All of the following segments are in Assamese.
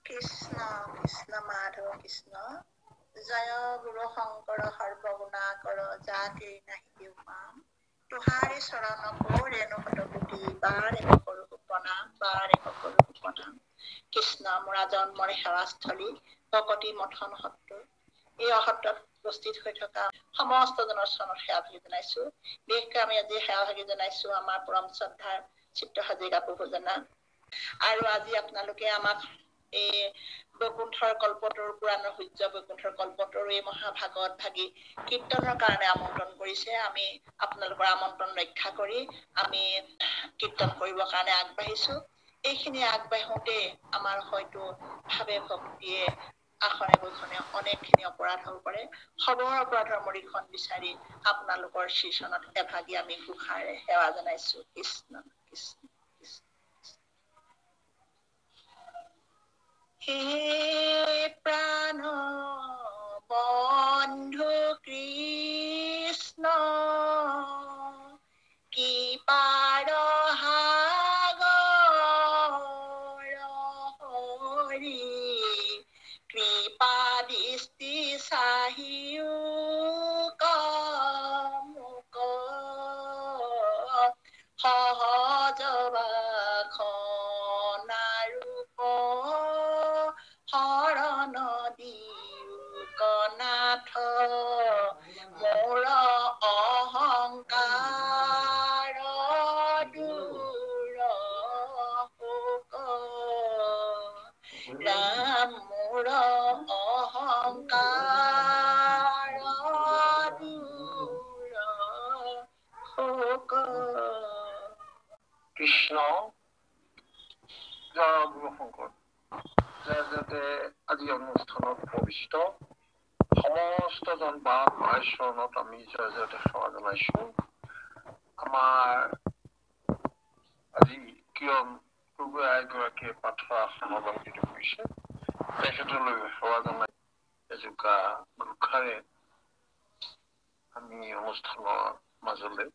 কৃষ্ণ কৃষ্ণ মাধৱ কৃষ্ণ জয় গুৰু শংকৰ সৰ্বগুণাকৰ যাকে নাহি পাম তুহাৰি চৰণ ৰেণু শতকোটি বাৰে কৰো প্ৰণাম বাৰে কৰো প্ৰণাম কৃষ্ণ মোৰা জন্মৰ সেৱাস্থলী ভকতি মথন সত্ৰ এই অসত্ৰত উপস্থিত হৈ থকা সমস্ত জনৰ চৰণত সেৱা ভাগি জনাইছো বিশেষকৈ আমি আজি সেৱা ভাগি জনাইছো আমাৰ পৰম শ্ৰদ্ধাৰ চিত্ৰ হাজৰিকা প্ৰভুজনা আৰু আজি আপোনালোকে আমাক এই বৈকুণ্ঠৰ কল্পতৰু পুৰাণৰ সূৰ্য বৈকুণ্ঠৰ কল্পতৰু এই মহাভাগত ভাগি কীৰ্তনৰ কাৰণে আমন্ত্ৰণ কৰিছে আমি আপোনালোকৰ আমন্ত্ৰণ ৰক্ষা কৰি আমি কীৰ্তন কৰিবৰ কাৰণে আগবাঢ়িছো এইখিনি আগবাঢ়োতে আমাৰ হয়তো ভাৱে ভক্তিয়ে আসনে বৈখনে অনেকখিনি অপৰাধ হ'ব পাৰে সবৰ অপৰাধৰ মৰিখন বিচাৰি আপোনালোকৰ শ্ৰীচৰণত এভাগি আমি কুশাৰে সেৱা জনাইছো কৃষ্ণ কৃষ্ণ হে প্ৰাণ বন্ধু কৃষ্ণ কি পাৰ সাগৰ হৰি কৃপা দৃষ্টি চাহিও কামুক সহজ বাখনাৰূপ শৰণ দিয়ুকনাথ মোৰ অহংকাৰ দূৰ শোক ৰাম মোৰ অহংকাৰ দূৰ শোক কৃষ্ণ জয় গুৰু শংকৰ যাতে আজি অনুষ্ঠানত উপবিষ্ট সমস্ত জন বা চৰণত আমি জয় জয়তে সেৱা জনাইছো আমাৰ আজি কিয়ন প্ৰভু এগৰাকীয়ে পাঠৰ আসন অলংকৃত কৰিছে তেখেতলৈ সেৱা জনাই এজোকা মুখাৰে আমি অনুষ্ঠানৰ মাজলৈ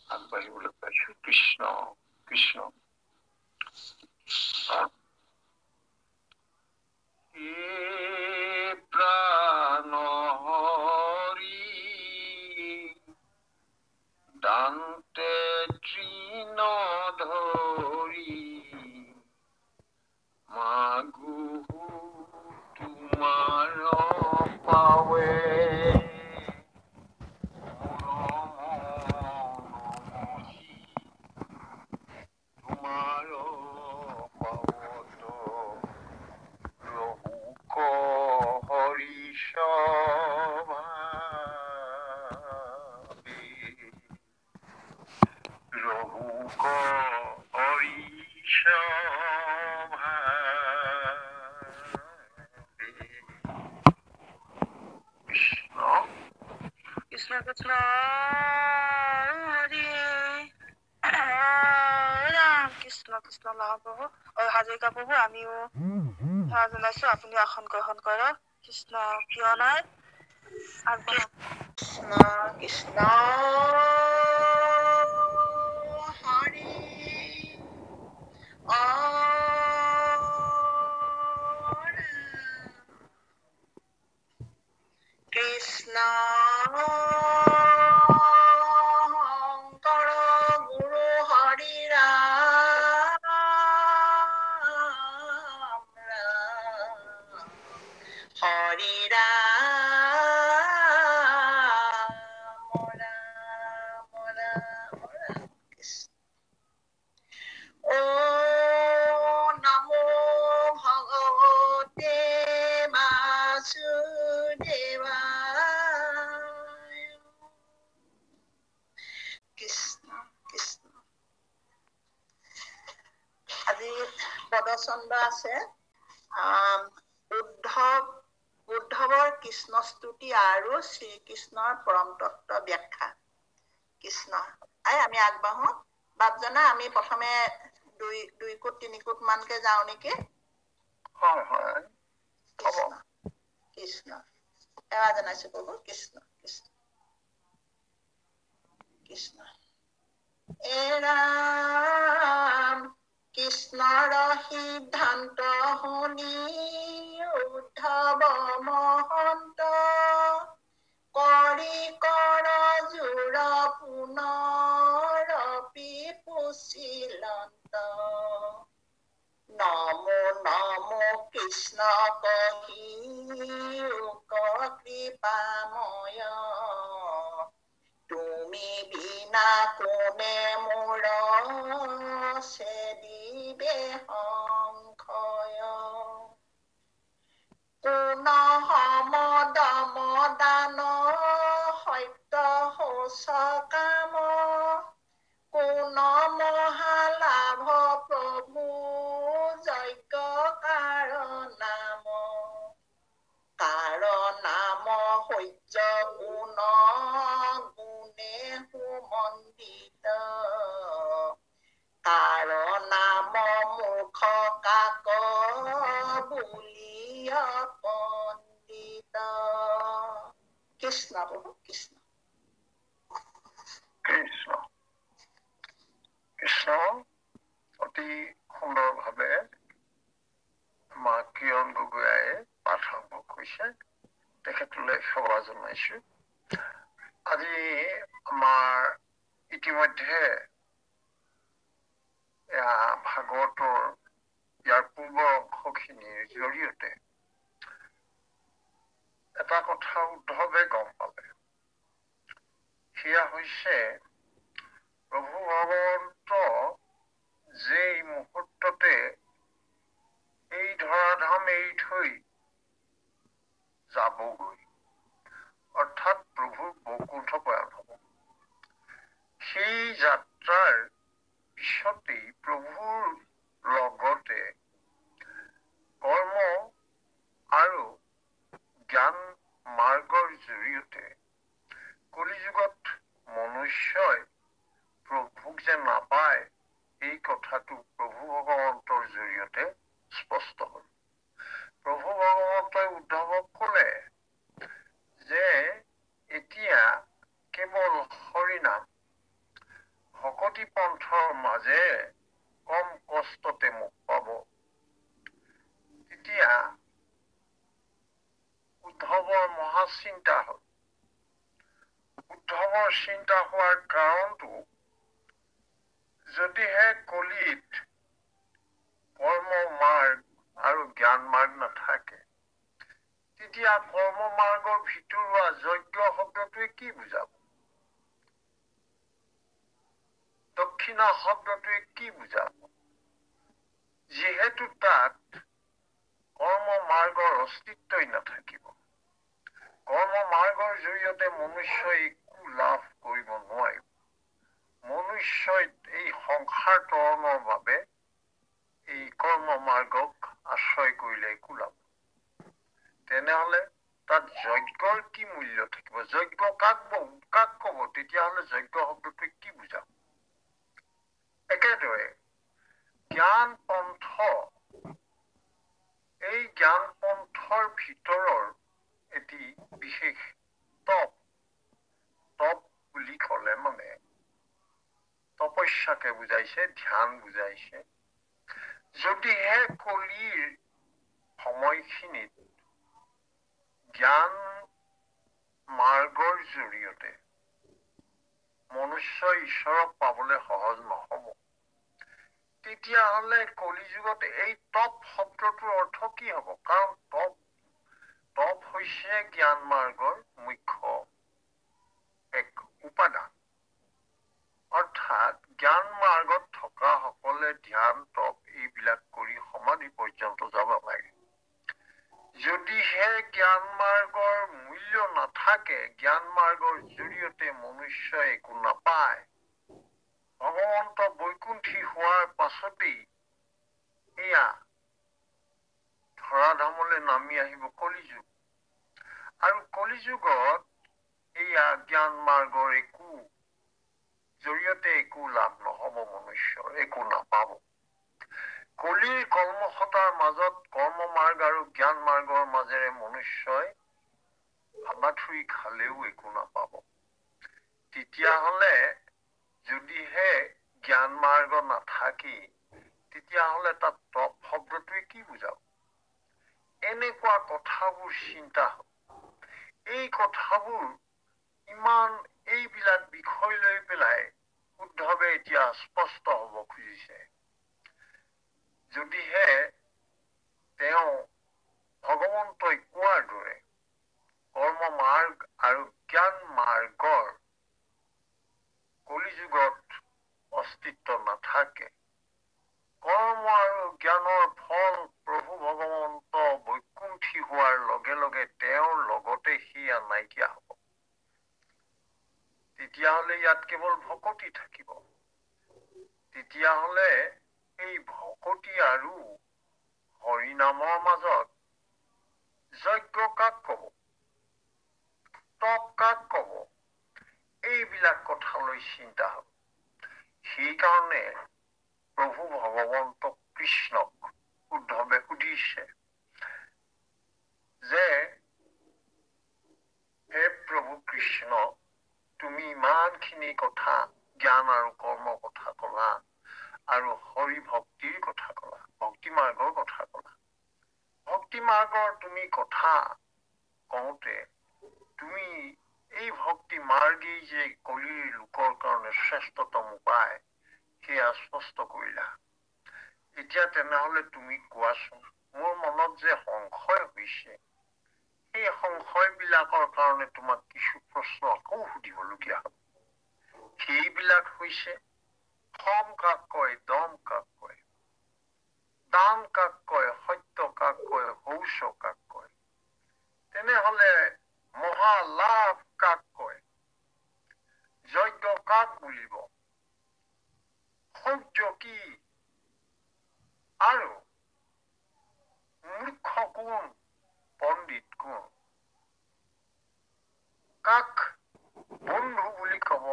আগবাঢ়িবলৈ পাইছো কৃষ্ণ কৃষ্ণ প্ৰাণ হৰি দান্তে তৃণ ধৰি মাগু তোমাৰ পাৱে Krishna Krishna Hare Ram Krishna Krishna Mahaprabhu और হাজৰিকা প্ৰভু আমিও সেৱা জনাইছো আপুনি আসন গ্ৰহণ কৰক কৃষ্ণ কিয় নাই কৃষ্ণ কৃষ্ণ হৰি কৃষ্ণ শংকৰ গুৰু হৰি ৰাম হৰি ৰাম ও নমো ভগৱতে বাসুদেৱায় কৃষ্ণ কৃষ্ণ আজি পদচন্দ আছে উদ্ধৱৰ কৃষ্ণ স্তুতি আৰু শ্ৰীকৃষ্ণৰ পৰম তত্ত্ব ব্যাখ্যা কৃষ্ণ আমি আগবাঢ়ো বাপজনা আমি প্ৰথমে দুই কোট তিনি কোট মানকে যাও নেকি হয় হয় কৃষ্ণ কৃষ্ণ সেৱা জনাইছো প্ৰভু কৃষ্ণ কৃষ্ণ কৃষ্ণ এ ৰাম কৃষ্ণৰ সিদ্ধান্ত শুনি উদ্ধৱ মহন্ত কৰি কৰ জোৰ পুনৰ পিপুচিলন্ত নমো নমো কৃষ্ণ কহি কৃপাময় তুমি বিনা কোনে মোৰ চেদিবে সংশয় কোন সমদম দান সত্য শৌচ কাম কোন মহালাভ প্ৰভু যজ্ঞ কাৰ নাম সূৰ্য গুণ গুণে সুমন্দিত কাৰ নাম মুখ কাক বুলিয় পণ্ডিত কৃষ্ণ প্ৰভু কৃষ্ণ কৃষ্ণ কৃষ্ণ অতি সুন্দৰভাৱে মা কিৰণ গগৈয়ে পাঠ আৰম্ভ কৰিছে তেখেতলৈ সেৱা জনাইছো আজি আমাৰ ইতিমধ্যে ভাগৱতৰ ইয়াৰ পূৰ্বৰ অংশখিনিৰ জৰিয়তে এটা কথা উদ্ধৱে গম পালে সেয়া হৈছে প্ৰভু ভগৱন্ত যে এই মুহূৰ্ততে এই ধৰাধাম এৰি থৈ যাবগৈ অৰ্থাৎ প্ৰভুৰ বৈকুণ্ঠ প্ৰয়াণ হ'ব সেই যাত্ৰাৰ পিছতেই প্ৰভুৰ লগতে কৰ্ম আৰু জ্ঞান মাৰ্গৰ জৰিয়তে কলিযুগত মনুষ্যই প্ৰভুক যে নাপায় এই কথাটো প্ৰভু ভগৱন্তৰ জৰিয়তে স্পষ্ট হ'ল প্ৰভু ভগৱন্তই উদ্ধৱক ক'লে যে এতিয়া কেৱল হৰিনাম ভকতি পন্থৰ মাজে কম কষ্টতে মোক পাব তেতিয়া উদ্ধৱৰ মহাচিন্তা হ'ল উদ্ধৱৰ চিন্তা হোৱাৰ কাৰণটো যদিহে কলিত কৰ্ম মাৰ্গ আৰু জ্ঞান মাৰ্গ নাথাকে তেতিয়া কৰ্ম মাৰ্গৰ ভিতৰুৱা যজ্ঞ শব্দটোৱে কি বুজাব দক্ষিণা শব্দটোৱে কি বুজাব যিহেতু তাত কৰ্ম মাৰ্গৰ অস্তিত্বই নাথাকিব কৰ্ম মাৰ্গৰ জৰিয়তে মনুষ্যই একো লাভ কৰিব নোৱাৰিব মনুষ্যই এই সংসাৰ তৰণৰ বাবে এই কৰ্ম মাৰ্গক আশ্ৰয় কৰিলে একো লাভ তেনেহলে তাত যজ্ঞৰ কি মূল্য থাকিব যজ্ঞ কাক কব তেতিয়াহলে যজ্ঞ শব্দটোৱে কি বুজাব একেদৰে জ্ঞান পন্থ এই জ্ঞান পন্থৰ ভিতৰৰ এটি বিশেষ তপ বুলি ক'লে মানে তপস্যাকে বুজাইছে ধ্যান বুজাইছে যদিহে কলিৰ সময়খিনিত জ্ঞান মাৰ্গৰ জৰিয়তে মনুষ্য ঈশ্বৰক পাবলৈ সহজ নহব তেতিয়াহলে কলিযুগত এই তপ শব্দটোৰ অৰ্থ কি হব কাৰণ তপ হৈছে জ্ঞান মাৰ্গৰ মুখ্য এক উপাদান অৰ্থাৎ জ্ঞান মাৰ্গত থকা সকলে ধ্যান তপ এইবিলাক কৰি সমাধি পৰ্যন্ত যাব লাগে যদিহে জ্ঞান মাৰ্গৰ মূল্য নাথাকে জ্ঞান মাৰ্গৰ জৰিয়তে মনুষ্যই একো নাপায় ভগৱন্ত বৈকুণ্ঠী হোৱাৰ পাছতেই এয়া ধৰাধামলৈ নামি আহিব কলিযুগ আৰু কলিযুগত এয়া জ্ঞান মাৰ্গৰ জৰিয়তে একো লাভ নহব মনুষ্যৰ একো নাপাব কলিৰ কৰ্মসতাৰ মাজত কৰ্ম মাৰ্গ আৰু জ্ঞান মাৰ্গৰ মাজেৰে মনুষ্যই হাবাথুৰি খালেও একো নাপাব তেতিয়াহলে যদিহে জ্ঞান মাৰ্গ নাথাকি তেতিয়াহ'লে তাত তপ শব্দটোৱে কি বুজাব? এনেকুৱা কথাবোৰ চিন্তা হ'ব। এই কথাবোৰ ইমান এইবিলাক বিষয় লৈ পেলাই শুদ্ধভাৱে এতিয়া স্পষ্ট হ'ব খুজিছে। যদিহে তেওঁ ভগৱন্তই কোৱাৰ দৰে কৰ্ম মাৰ্গ আৰু জ্ঞান মাৰ্গৰ কলিযুগত অস্তিত্ব নাথাকে, কৰ্ম আৰু জ্ঞানৰ ফল প্ৰভু ভগৱন্ত বৈকুণ্ঠী হোৱাৰ লগে লগে তেওঁৰ লগতে সেয়া নাইকিয়া হ'ব। তেতিয়াহ'লে ইয়াত কেৱল ভকতি থাকিব। তেতিয়াহ'লে এই ভকতি আৰু হৰিনামৰ মাজত যজ্ঞ কাক ক'ব, তপ কাক ক'ব, এইবিলাক কথালৈ চিন্তা হ'ব। সেইকাৰণে প্ৰভু ভগৱন্ত কৃষ্ণক শুদ্ধভাৱে সুধিছে যে হে প্ৰভু কৃষ্ণ, তুমি ইমানখিনি কথা জ্ঞান আৰু কৰ্মৰ কথা ক'লা আৰু হৰি ভক্তিৰ কথা ক'লা, ভক্তি মাৰ্গৰ কথা ক'লা। ভক্তি মাৰ্গৰ তুমি কথা কওঁতে তুমি এই ভক্তি মাৰ্গেই যে কলিৰ লোকৰ কাৰণে শ্ৰেষ্ঠতম উপায় সেয়া স্পষ্ট কৰিলা। এতিয়া তেনেহ'লে তুমি কোৱাচোন, মোৰ মনত যে সংশয় হৈছে, সেই সংশয়বিলাকৰ কাৰণে তোমাক কিছু প্ৰশ্ন আকৌ সুধিবলগীয়া হ'ব। সেইবিলাক হৈছে খম কাক কয়, দম কাক কয়, দান কাক কয়, সত্য কাক কয়, শৌচ কাক কয়, তেনেহ'লে মহালাভ কাক কয়, যজ্ঞ কাক বুলিব, সৌৰ্য কি, আৰু মূৰ্খ কোন, পণ্ডিত কোন, কাক বন্ধু বুলি ক'ব,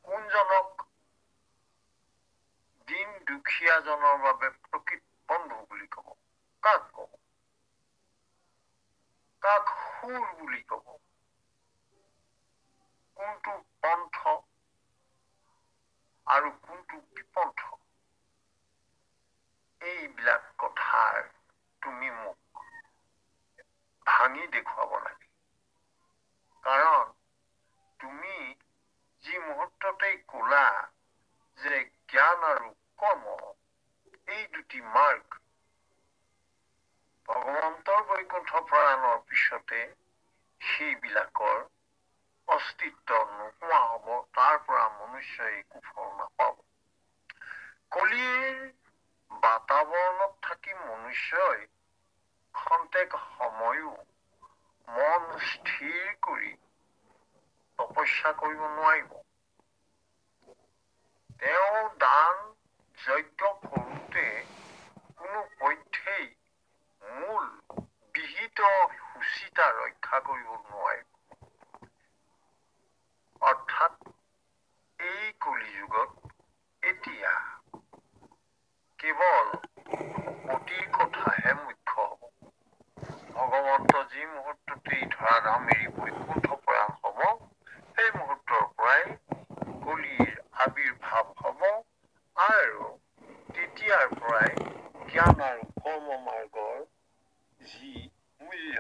কোনজনক দিন দুখীয়াজনৰ বাবে প্ৰকৃত বন্ধু বুলি ক'ব, কাক ক'ব, কাক সুৰ বুলি ক'ব, কোনটো পন্থ আৰু কোনটো বিপন্থ, এইবিলাক কথাৰ তুমি মোক ভাঙি দেখুৱাব লাগে। কাৰণ তুমি যি মুহূৰ্ততেই ক'লা যে জ্ঞান আৰু কৰ্ম এই দুটি মাৰ্গ ভগৱন্তৰ বৈকুণ্ঠ প্ৰয়াণৰ পিছতে সেইবিলাকৰ অস্তিত্ব নোহোৱা হ'ব, তাৰ পৰা মনুষ্যই একো ফল নাপাব। কলিৰ বাতাবৰণত থাকি মনুষ্যই খন্তেক সময়ো মন স্থিৰ কৰি তপস্যা কৰিব নোৱাৰিব। তেওঁ দান যজ্ঞ কৰোঁতে কোনো পধ্যেই মূল বিহিত সূচিতা ৰক্ষা কৰিব নোৱাৰিব। অৰ্থাৎ এই কলিযুগত এতিয়া কেৱল পতিৰ কথাহে মুখ্য হ'ব। ভগৱন্ত যি মুহূৰ্ততেই ধৰা ধাম এৰি বৈকুণ্ঠ প্ৰয়াণ হ'ব, সেই মুহূৰ্তৰ পৰাই কলিৰ আবিৰ্ভাৱ হ'ব আৰু তেতিয়াৰ পৰাই জ্ঞান আৰু কৰ্ম মাৰ্গৰ যি মূল্য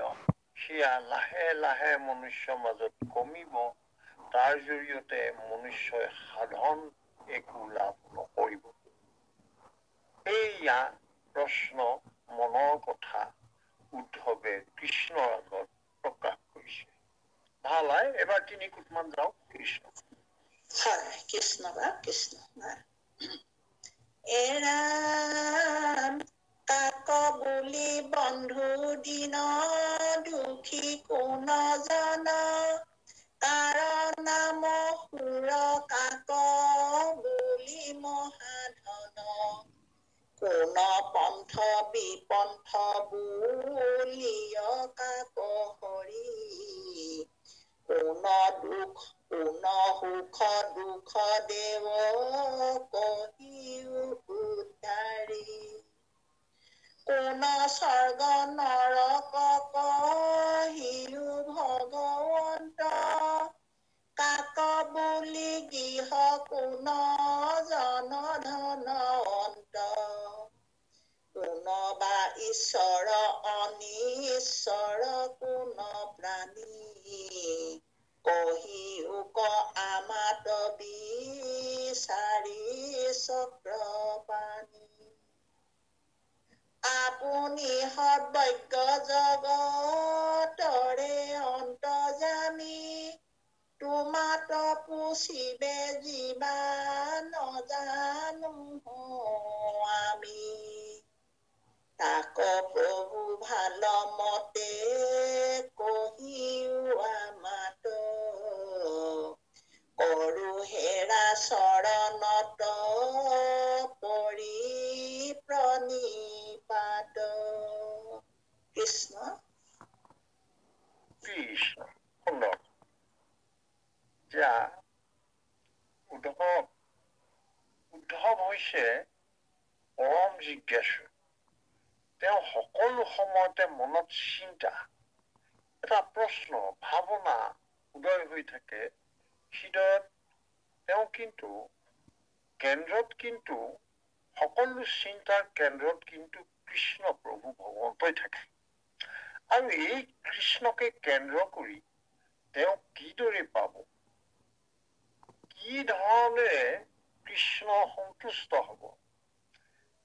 সেয়া লাহে লাহে মনুষ্যৰ মাজত কমিব। তাৰ জৰিয়তে মনুষ্যই সাধন একো লাভ নকৰিব। এইয়া প্ৰশ্ন মনৰ কথা উদ্ধৱে কৃষ্ণৰ আগত প্ৰকাশ কৰিছে। ভাল হয়, এবাৰ 3 কুটমান যাওক কৃষ্ণ। হয়, কৃষ্ণ বা কৃষ্ণ। এৰা কাক বুলি বন্ধু দিন দুখী কোন জন, কাৰ নাম সুৰ কাক বুলি মহাধন, কোন পন্থ বিপন্থ বুলিয় কাক হৰি, কোন দুখ কোন সুখ দুখ দেৱ কহিও উদ্ধাৰি, কোন স্বৰ্গ নৰক কহিও ভগৱন্ত, কাক বুলি গৃহ কোন জন ধন অন্ত, তোমাত পুষিবে জীবা নজানো আমি তাক প্ৰভু ভাল মতে কহিও আমাত কৰো হেৰা চৰণত পৰি প্ৰণিপাত কৃষ্ণ কৃষ্ণ সুন্দৰ এতিয়া উদ্ধৱ হৈছে পৰম জিজ্ঞাসু তেওঁ সকলো সময়তে মনত চিন্তা এটা প্ৰশ্ন ভাৱনা উদয় হৈ থাকে হৃদয়ত তেওঁ কিন্তু কেন্দ্ৰত কিন্তু সকলো চিন্তাৰ কেন্দ্ৰত কিন্তু কৃষ্ণ প্ৰভু ভগৱন্তই থাকে আৰু এই কৃষ্ণকে কেন্দ্ৰ কৰি তেওঁ কিদৰে পাব কি ধৰণে কৃষ্ণ সন্তুষ্ট হব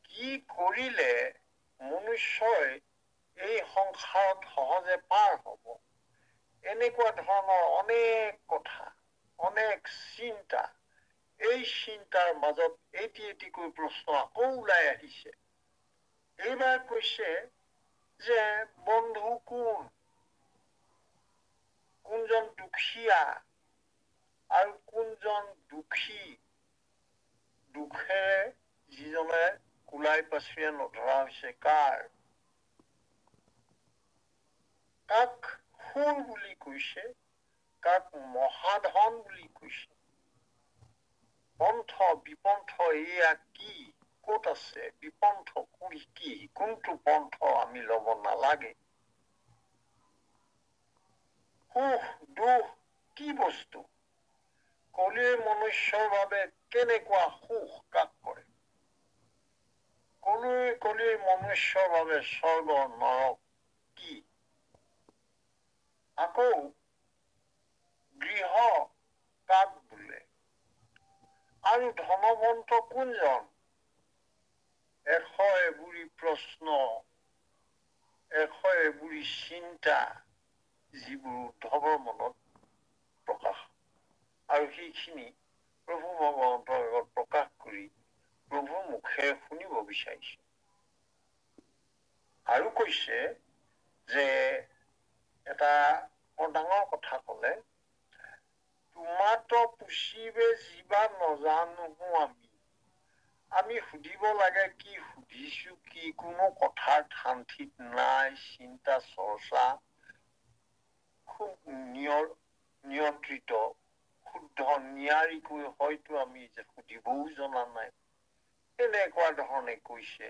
কি কৰিলে মনুষ্যই এই সংসাৰত সহজে পাৰ হব এনেকুৱা ধৰণৰ অনেক কথা অনেক চিন্তা এই চিন্তাৰ মাজত এটি এটিকৈ প্ৰশ্ন আকৌ ওলাই আহিছে এইবাৰ কৈছে যে বন্ধু কোনজন দুখীয়া আৰু কোনজন দুখী দুখেৰে যিজনে কুলাই পাছিৰে নধৰা হৈছে কাক সুৰ বুলি কৈছে কাক মহাধন বুলি কৈছে পন্থ বিপন্থ এয়া কি ক'ত আছে বিপন্থ কি কোনটো পন্থ আমি ল'ব নালাগে সুখ দুখ কি বস্তু কলিৰ মনুষ্যৰ বাবে কেনেকুৱা সুখ কাক কৰে কলিৰ মনুষ্যৰ বাবে স্বৰ্গ নৰক কি আকৌ গৃহ কাক বোলে আৰু ধনৱন্ত কোনজন এশ এবুৰি প্ৰশ্ন এশ এবুৰি চিন্তা যিবোৰ উদ্ধৱৰ মনত প্ৰকাশ আৰু সেইখিনি প্ৰভু ভগৱন্তৰ আগত প্ৰকাশ কৰি প্ৰভু মুখে শুনিব বিচাৰিছে আৰু কৈছে যে এটা ডাঙৰ কথা কলে তোমাত পুষিবে জীৱা নজানো আমি সুধিব লাগে কি সুধিছো কি কোনো কথাৰ ঠান ঠিক নাই চিন্তা চৰ্চা খুব নিয়ন্ত্ৰিত শুদ্ধ নিয়াৰিকৈ হয়তো আমি যে সুধিবও জনা নাই এনেকুৱা ধৰণে কৈছে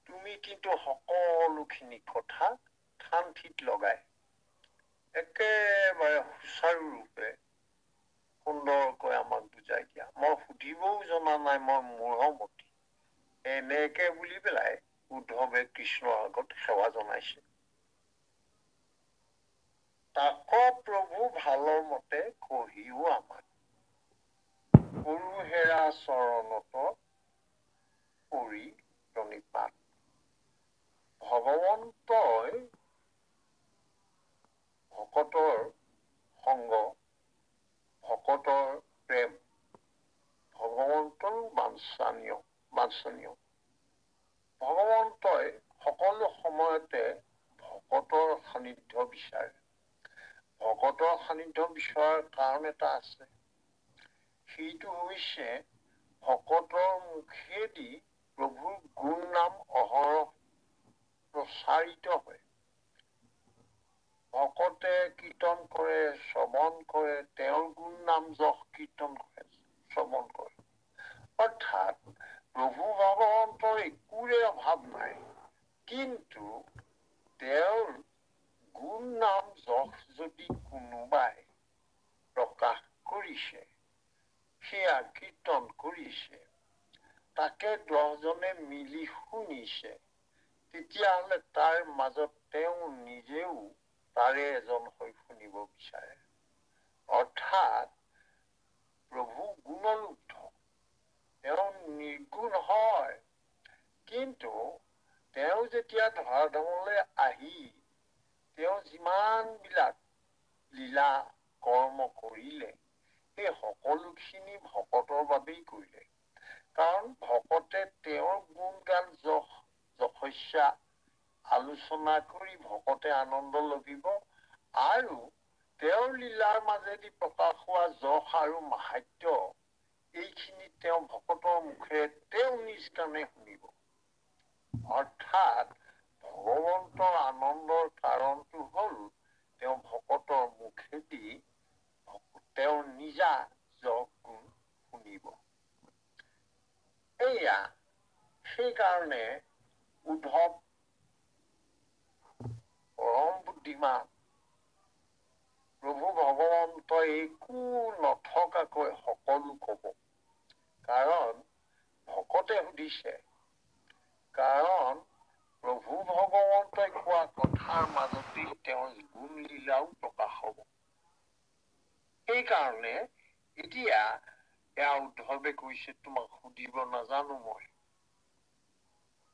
তুমি কিন্তু সকলোখিনি কথা ঠান ঠিক লগাই একেবাৰে সুচাৰু ৰূপে সুন্দৰকৈ আমাক বুজাই দিয়া মই সুধিবও জনা নাই মই মূঢ়মতি এনেকে বুলি পেলাই উদ্ধৱে কৃষ্ণৰ আগত সেৱা জনাইছে তাক প্ৰভু ভালৰ মতে কহিও আমাক কৰো হেৰা চৰণত পৰি প্ৰণিপাত ভগৱন্তই ভকতৰ সংগ ভকতৰ প্ৰেম ভগৱন্তৰ বাঞ্ছনীয় ভগৱন্তই সকলো সময়তে ভকতৰ সান্নিধ্য বিচাৰে ভকতৰ সান্নিধ্য বিচৰাৰ কাৰণ এটা আছে সেইটো হৈছে ভকতৰ মুখেদি প্ৰভুৰ গুণ নাম অহৰহ প্ৰচাৰিত হয় ভকতে কীৰ্তন কৰে শ্ৰৱণ কৰে তেওঁৰ গুণ নাম যশ কীৰ্তন কৰে শ্ৰৱণ কৰে অৰ্থাৎ প্ৰভু ভগৱন্তৰ একোৰে অভাৱ নাই কিন্তু তেওঁৰ গুণ নাম যশ যদি কোনোবাই প্ৰকাশ কৰিছে সেয়া কীৰ্তন কৰিছে তাকে 10 জনে মিলি শুনিছে তেতিয়াহ'লে তাৰ মাজত তেওঁ নিজেও তাৰে এজন হৈ শুনিব বিচাৰে অৰ্থাৎ প্ৰভু গুণলুব্ধ তেওঁ নিৰ্গুণ হয় কিন্তু তেওঁ যেতিয়া ধৰাধামলৈ আহি তেওঁ যিমান বিলাক লীলা কৰ্ম কৰি কৰিলে সেই সকলোখিনি ভকতৰ বাবেই কৰিলে। কাৰণ ভকতে তেওঁৰ গুণগান যশস্যা আলোচনা কৰি ভকতে আনন্দ লভিব আৰু তেওঁৰ লীলাৰ মাজেদি প্ৰকাশ হোৱা যশ আৰু মাহাত্য এইখিনি তেওঁ ভকতৰ মুখেৰে তেওঁ নিজ কাণে শুনিব। অৰ্থাৎ ভগৱন্তৰ আনন্দৰ কাৰণটো হ'ল তেওঁ ভকতৰ মুখেদি তেওঁৰ নিজা যশ গুণ শুনিব। এয়া সেইকাৰণে উদ্ধৱ পৰম বুদ্ধিমান প্ৰভু ভগৱন্তই একো নথকাকৈ সকলো কব। কাৰণ ভকতে সুধিছে, কাৰণ প্ৰভু ভগৱন্তই কোৱা কথাৰ মাজতেই তেওঁৰ গুণ লীলাও প্ৰকাশ হব। সেইকাৰণে এতিয়া এয়া উদ্ধৱে কৈছে, তোমাক সুধিব নাজানো মই,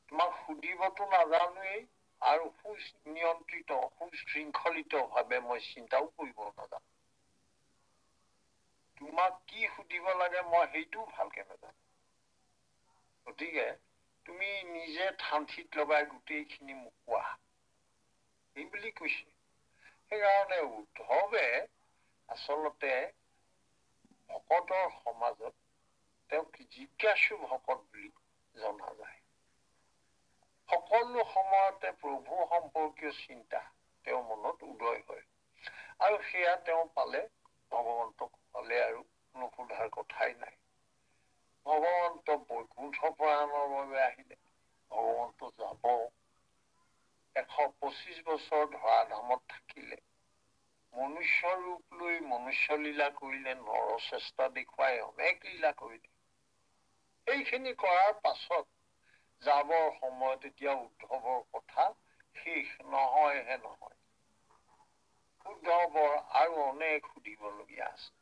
তোমাক সুধিবতো নাজানোৱেই আৰু সুনিয়ন্ত্ৰিত সুশৃংখলিত ভাৱে মই চিন্তাও কৰিব নাজানো। তোমাক কি সুধিব লাগে মই সেইটোও ভালকে নাজানো। গতিকে তুমি নিজে ঠান্থিত লগাই গোটেইখিনি মোক কোৱা, এই বুলি কৈছে। সেইকাৰণে উদ্ধৱে আচলতে ভকতৰ সমাজত তেওঁক জিজ্ঞাসু ভকত বুলি জনা যায়। সকলো সময়তে প্ৰভু সম্পৰ্কীয় চিন্তা তেওঁৰ মনত উদয় হয় আৰু সেয়া তেওঁ পালে, ভগৱন্তক পালে আৰু নুসুধাৰ কথাই নাই। ভগৱন্ত বৈকুণ্ঠ প্ৰয়াণৰ বাবে আহিলে, ভগৱন্ত যাব। 125 বছৰ ধৰাধামত থাকিলে, মনুষ্য ৰূপ লৈ মনুষ্য লীলা কৰিলে, নৰচেষ্টা দেখুৱাই অনেক লীলা কৰিলে। এইখিনি কৰাৰ পাছত যাবৰ সময়ত এতিয়া উদ্ধৱৰ কথা শেষ নহয়হে নহয়। উদ্ধৱৰ আৰু অনেক সুধিবলগীয়া আছে,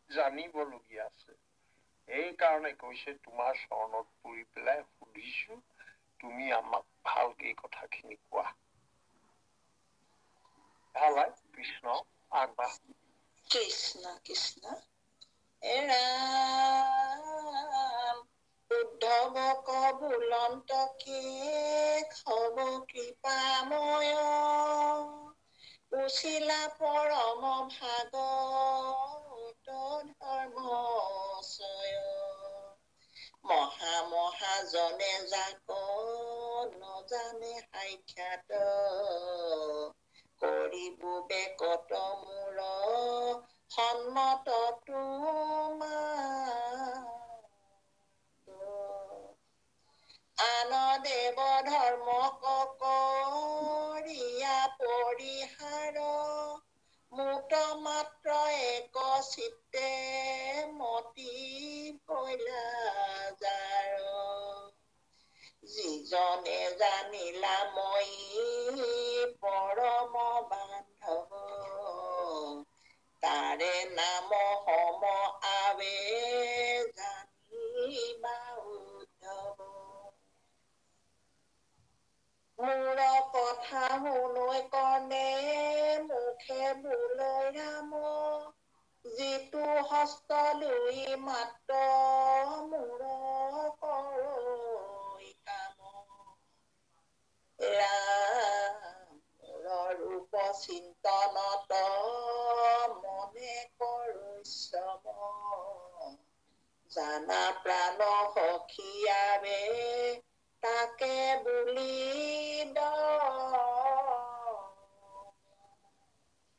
জানিবলগীয়া আছে। এইকাৰণে কৈছে, তোমাৰ চৰণত পৰি পেলাই সুধিছো, তুমি আমাক ভালকে কথাখিনি কোৱা। ভাল হয়, কৃষ্ণ আগবাঢ়। কৃষ্ণ কৃষ্ণ। ৰাম উদ্ধৱক বুলন্ত কি হব কৃপাময়, উচিলা পৰম ভাগৱত ধৰ্মচয়, মহাজনে যাক নজানে সাক্ষাৎ, কৰিব বেকত মূৰ সন্মত তোমাৰ, আন দেৱ ধৰ্ম কৰিয়া পৰিহাৰ, মুক্ত মাত্ৰ এক চিত্তে মতি ভৈলা যাৰ, যিজনে জানিলা মই পৰম বান্ধৱ, তাৰে নাম সম আবে জানিবা উদ্ধৱ, মোৰ কথা শুনৈ কৰ্ণে মুখে বোলৈ ৰাম, যিটো হস্ত লৈ মাত্ৰ মোৰ কৰৈ কাম, ৰামৰ ৰূপ চিন্তনত মনে কৰৈ শ্ৰম, জানা প্ৰাণ সখীয়াবে তাকে বুলি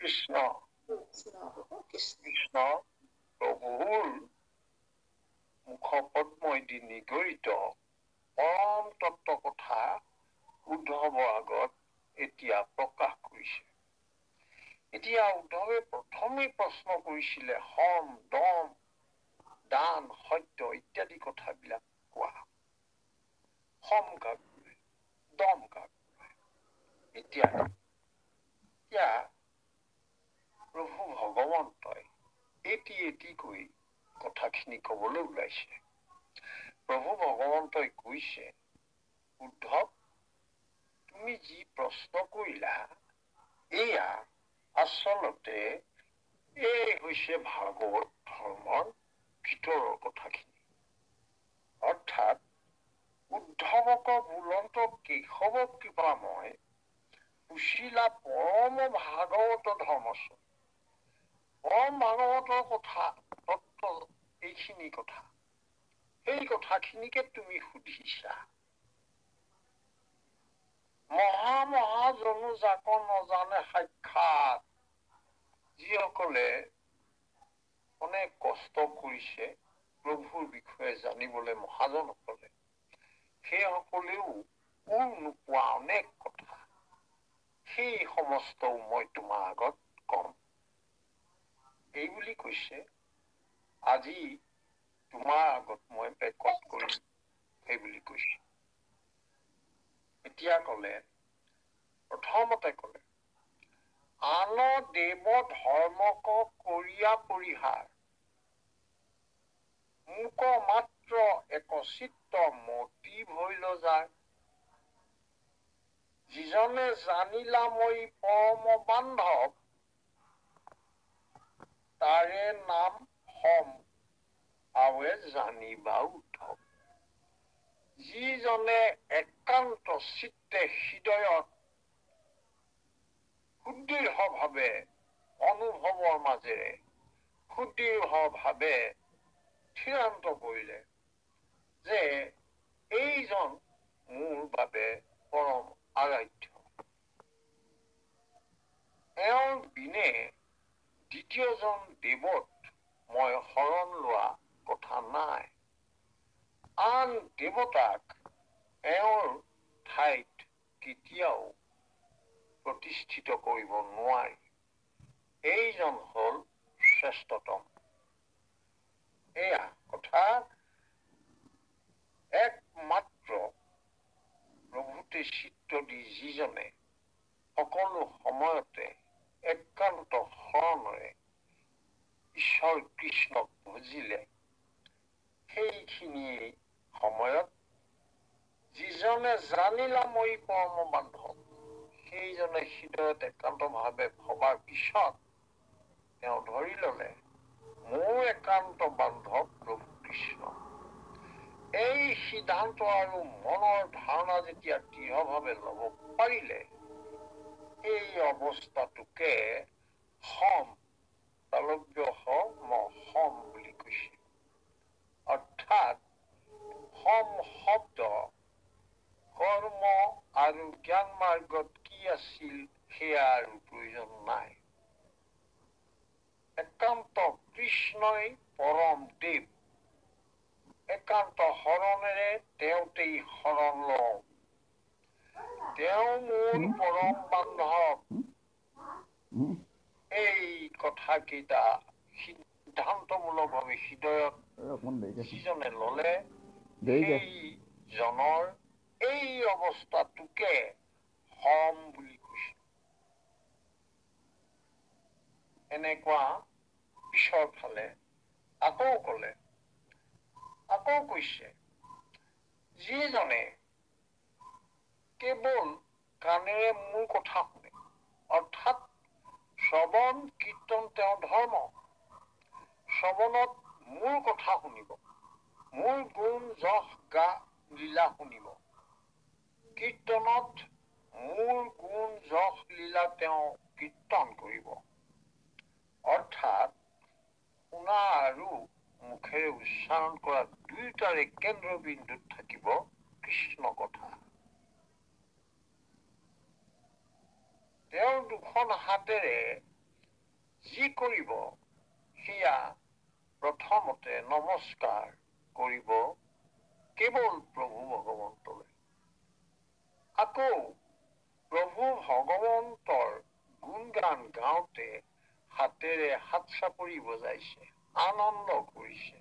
কৃষ্ণ কৃষ্ণ। কৃষ্ণ প্ৰভুৰ মুখপদ্মইদি নিগৰিত পৰম তত্ত্ব কথা উদ্ধৱৰ আগত এতিয়া প্ৰকাশ কৰিছে। এতিয়া উদ্ধৱে প্ৰথমেই প্ৰশ্ন কৰিছিলে, সম দম দান সত্য ইত্যাদি কথাবিলাক কোৱা। সম কাক বোলে, দম কাক বোলে ইত্যাদি। এতিয়া প্ৰভু ভগৱন্তই এটি এটিকৈ কথাখিনি কবলৈ ওলাইছে। প্ৰভু ভগৱন্তই কৈছে, উদ্ধৱ তুমি যি প্ৰশ্ন কৰিলা, এয়া আচলতে এই হৈছে ভাগৱত ধৰ্মৰ ভিতৰৰ কথাখিনি। অৰ্থাৎ উদ্ধৱক বুলন্ত কেশৱ কৃপাময় সুশীলা পৰম ভাগৱত ধৰ্মস্ব। পৰম ভাগৱতৰ কথা তত্ত্ব এইখিনি কথা, সেই কথাখিনিকে তুমি সুধিছা। মহা জনো যাক নজানে সাক্ষাৎ, যিসকলে অনেক কষ্ট কৰিছে প্ৰভুৰ বিষয়ে জানিবলৈ মহাজনসকলে, সেইসকলেও নোপোৱা অনেক কথা, সেই সমস্ত মই তোমাৰ আগত কম। এই বুলি কৈছে আজি তোমাৰ আগত মই পেকট কৰিম, সেই বুলি কৈছে। এতিয়া কলে, প্ৰথমতে কলে আন দেৱ ধৰ্মক কৰিয়া পৰিহাৰ, মোক মাত্ৰ এক চিত্ত মতি ভৈল যায়। যিজনে জানিলা মই পৰম বান্ধৱ, তাৰে নাম হম আৱে জানিবা উদ্ধৱ। যিজনে একান্ত চিত্তে হৃদয়ত সুদৃঢ় ভাৱে অনুভৱৰ মাজেৰে সুদৃঢ় ভাৱে থিৰান্ত কৰিলে যে এইজন মোৰ বাবে পৰম আৰাধ্য, এওঁৰ বিনে দ্বিতীয়জন দেৱত মই শৰণ লোৱা কথা নাই। আন দেৱতাক এওঁৰ ঠাইত কেতিয়াও প্ৰতিষ্ঠিত কৰিব নোৱাৰি। এইজন হল শ্ৰেষ্ঠতম। এয়া কথা একমাত্ৰ প্ৰভুতে চিত্ত দি যিজনে সকলো সময়তে একান্ত শৰণেৰে ঈশ্বৰ কৃষ্ণক ভজিলে, সেইখিনি সময়ত যিজনে জানিলা মই পৰম বান্ধৱ, সেইজনে হৃদয়ত একান্ত ভাৱে ভবাৰ পিছত তেওঁ ধৰি ললে মোৰ একান্ত বান্ধৱ প্ৰভু কৃষ্ণ। এই সিদ্ধান্ত আৰু মনৰ ধাৰণা যেতিয়া দৃঢ়ভাৱে লব পাৰিলে, এই অৱস্থাটোকে সম সম বুলি কৈছে। অৰ্থাৎ সম শব্দ কৰ্ম আৰু জ্ঞান মাৰ্গত কি আছিল সেয়া আৰু প্ৰয়োজন নাই। একান্ত কৃষ্ণই পৰম দেৱ, একান্ত শৰণেৰে তেওঁতেই শৰণ লওঁ। তেওঁ মোৰ পৰম বান্ধৱ। এই কথাকেইটা সিদ্ধান্তমূলক ভাৱে হৃদয়ত যিজনে ললে, সেইজনৰ এই অৱস্থাটোকে সম বুলি কৈছে। এনেকুৱা পিছৰ ফালে আকৌ কলে, আকৌ কৈছে যিজনে কেৱল কাণেৰে মোৰ কথা শুনে, অৰ্থাৎ শ্ৰৱণ কীৰ্তন তেওঁৰ ধৰ্ম, শ্ৰৱণত মোৰ কথা শুনিব, মোৰ গুণ যশ গা লীলা শুনিব, কীৰ্তনত মোৰ গুণ যশ লীলা তেওঁ কীৰ্তন কৰিব। অৰ্থাৎ শুনা আৰু মুখেৰে উচ্চাৰণ কৰা দুয়োটাৰে কেন্দ্ৰবিন্দুত থাকিব কৃষ্ণ কথা। তেওঁৰ দুখন হাতেৰে যি কৰিব সেয়া প্ৰথমতে নমস্কাৰ কৰিব কেৱল প্ৰভু ভগৱন্তলৈ। আকৌ প্ৰভু ভগৱন্তৰ গুণগান গাওঁতে হাতেৰে হাত চাপৰি বজাইছে, আনন্দ কৰিছে,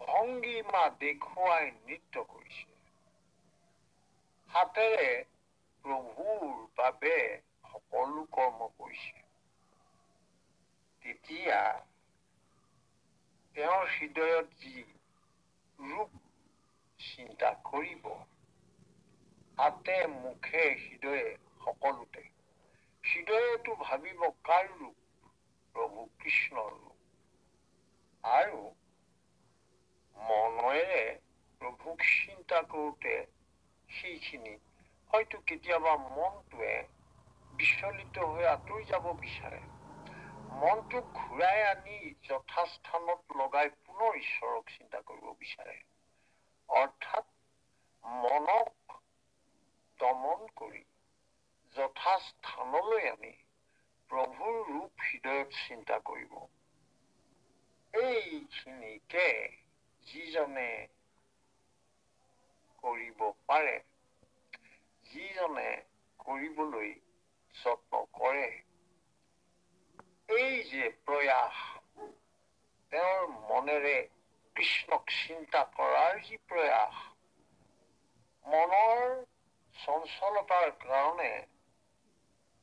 ভংগীমা দেখুৱাই নৃত্য কৰিছে। হাতেৰে প্ৰভুৰ বাবে সকলো কৰ্ম কৰিছে। তেতিয়া তেওঁৰ হৃদয়ত যি ৰূপ চিন্তা কৰিব, হাতে মুখে হৃদয়ে সকলোতে, হৃদয়েতো ভাবিব কাৰ ৰূপ, প্ৰভু কৃষ্ণৰ ৰূপ। আৰু মনেৰে প্ৰভুক চিন্তা কৰোঁতে সেইখিনি হয়তো কেতিয়াবা মনটোৱে বিচলিত হৈ আঁতৰি যাব বিচাৰে। মনটোক ঘূৰাই আনি যথাস্থানত লগাই পুনৰ ঈশ্বৰক চিন্তা কৰিব বিচাৰে। অৰ্থাৎ মনক দমন কৰি যথাস্থানলৈ আনি প্ৰভুৰ ৰূপ হৃদয়ত চিন্তা কৰিব। এইখিনিকে যিজনে কৰিব পাৰে, যিজনে কৰিবলৈ যত্ন কৰে, এই যে প্ৰয়াস, তেওঁৰ মনেৰে কৃষ্ণক চিন্তা কৰাৰ যি প্ৰয়াস, মনৰ চঞ্চলতাৰ কাৰণে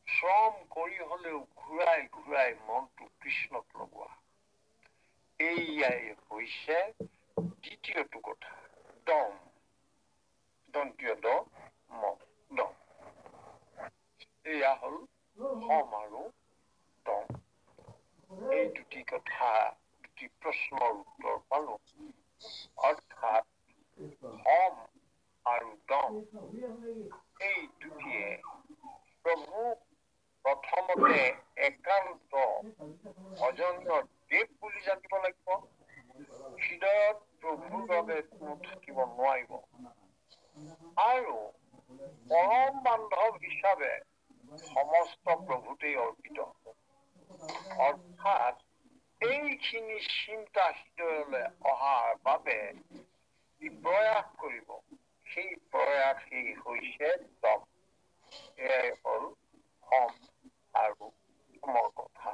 শ্ৰম কৰি হলেও ঘূৰাই ঘূৰাই মনটো কৃষ্ণত লগোৱা, এইয়াই হৈছে দ্বিতীয়টো কথা, দম। দন্তীয় দ ম দম। এয়া হল সম আৰু দম। এই দুটি কথা, দুটি প্ৰশ্নৰ উত্তৰ পালো। অৰ্থাৎ সম আৰু দম, এই দুটিয়ে প্ৰভুক প্ৰথমতে একান্ত ভজনীয় দেৱ বুলি জানিব লাগিব। হৃদয়ত প্ৰভুৰ বাবে কোনো থাকিব নোৱাৰিব। আৰু পৰম বান্ধৱ হিচাপে সমস্ত প্ৰভুতেই অৰ্পিত হ'ব। অৰ্থাৎ এইখিনি চিন্তা হৃদয়লৈ অহাৰ বাবে যি প্ৰয়াস কৰিব, সেই প্ৰয়াসেই হৈছে দম। এয়াই হল সম আৰু দমৰ কথা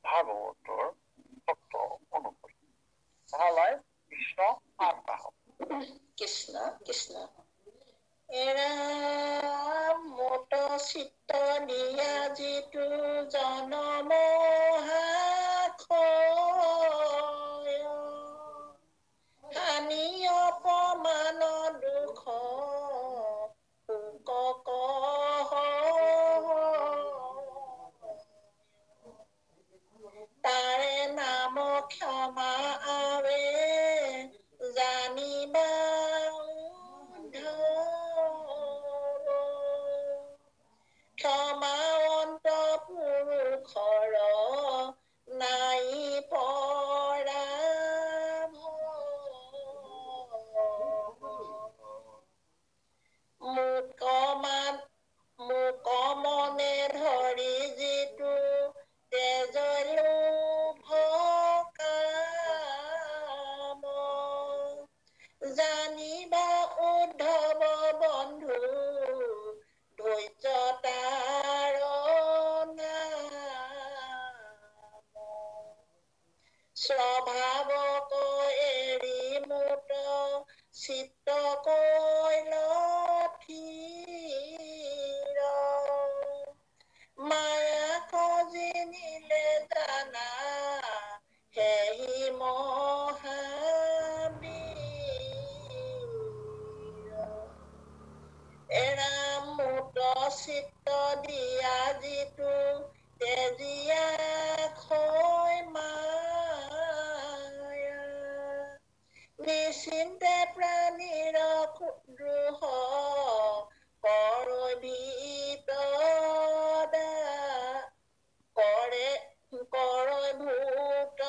ভাগৱতৰ তত্ত্ব অনুসৰি। ভালাই কৃষ্ণ আগবাঢ়ক। কৃষ্ণ কৃষ্ণ। এৰা মত চিত্ত দিয়া যিটো জনম হানি অপমান দুখ শোক তাৰে নাম ক্ষমা আৱে জানিবা ক্ষমাৱন্ত পুৰুষৰ নাই পৰা মোক মনে ধৰি যিটো তেজলো ভকাম জানিবা উদ্ধৱ বন্ধু ধৈৰ্য তাৰ স্বভাৱক এৰি মুত চিত্ত কৈল থিৰ মায়া খজি নিলে জানা হেহি এৰাম মুত চিত্ত দিয়া যিটো তেজিয়া খৈ মায়া নিশ্চিন্তে প্ৰাণীৰ দ্ৰোহ কৰবিত কৰে ভূত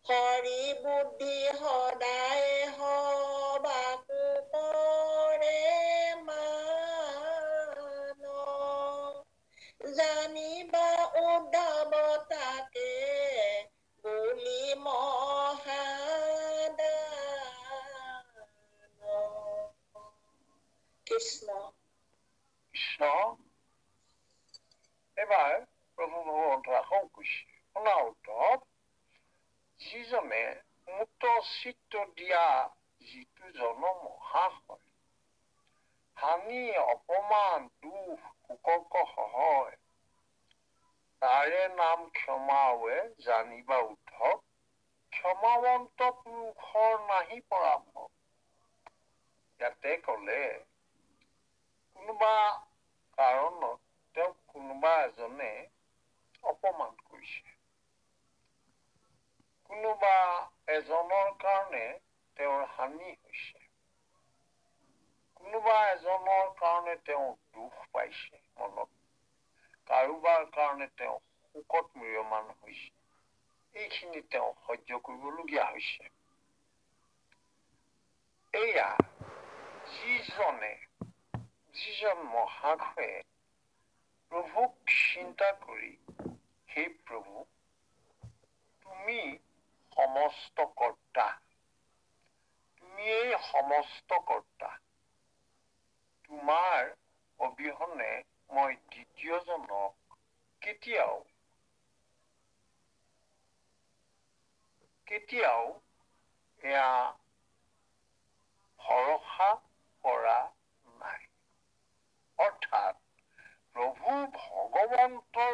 হৰি বুদ্ধি সদায় হবাকো কৰে মান জানিবা উদ্ধৱ তাকে বুলি কৃষ্ণ কৃষ্ণ। এবাৰ প্ৰভু ভগৱন্তই আকৌ কৈছে, শুনা উদ্ধৱ, যিজনে মুক্ত চিত্ত দিয়া যিটো জনম হয়, হানি অপমান দুখ শোকক হয়, তাৰে নাম ক্ষমাৱে জানিবা উদ্ধৱ, ক্ষমাৱন্ত পুৰুষৰ নাহি পৰাভৱ। ইয়াতে কলে কোনোবা কাৰণত তেওঁক কোনোবা এজনে অপমান কৰিছে, কোনোবা এজনৰ কাৰণে তেওঁৰ হানি হৈছে, কোনোবা এজনৰ কাৰণে তেওঁ দুখ পাইছে মনত, কাৰোবাৰ কাৰণে তেওঁ শোকত ম্ৰিয়মান হৈছে, এইখিনি তেওঁ সহ্য কৰিবলগীয়া হৈছে। এয়া যিজন মহাশয়ে প্ৰভুক চিন্তা কৰি, হে প্ৰভু তুমি সমস্ত কৰ্তা, তুমিয়েই সমস্ত কৰ্তা, তোমাৰ অবিহনে মই দ্বিতীয়জনক কেতিয়াও এয়া ভৰসা কৰা নাই। অৰ্থাৎ প্ৰভু ভগৱন্তৰ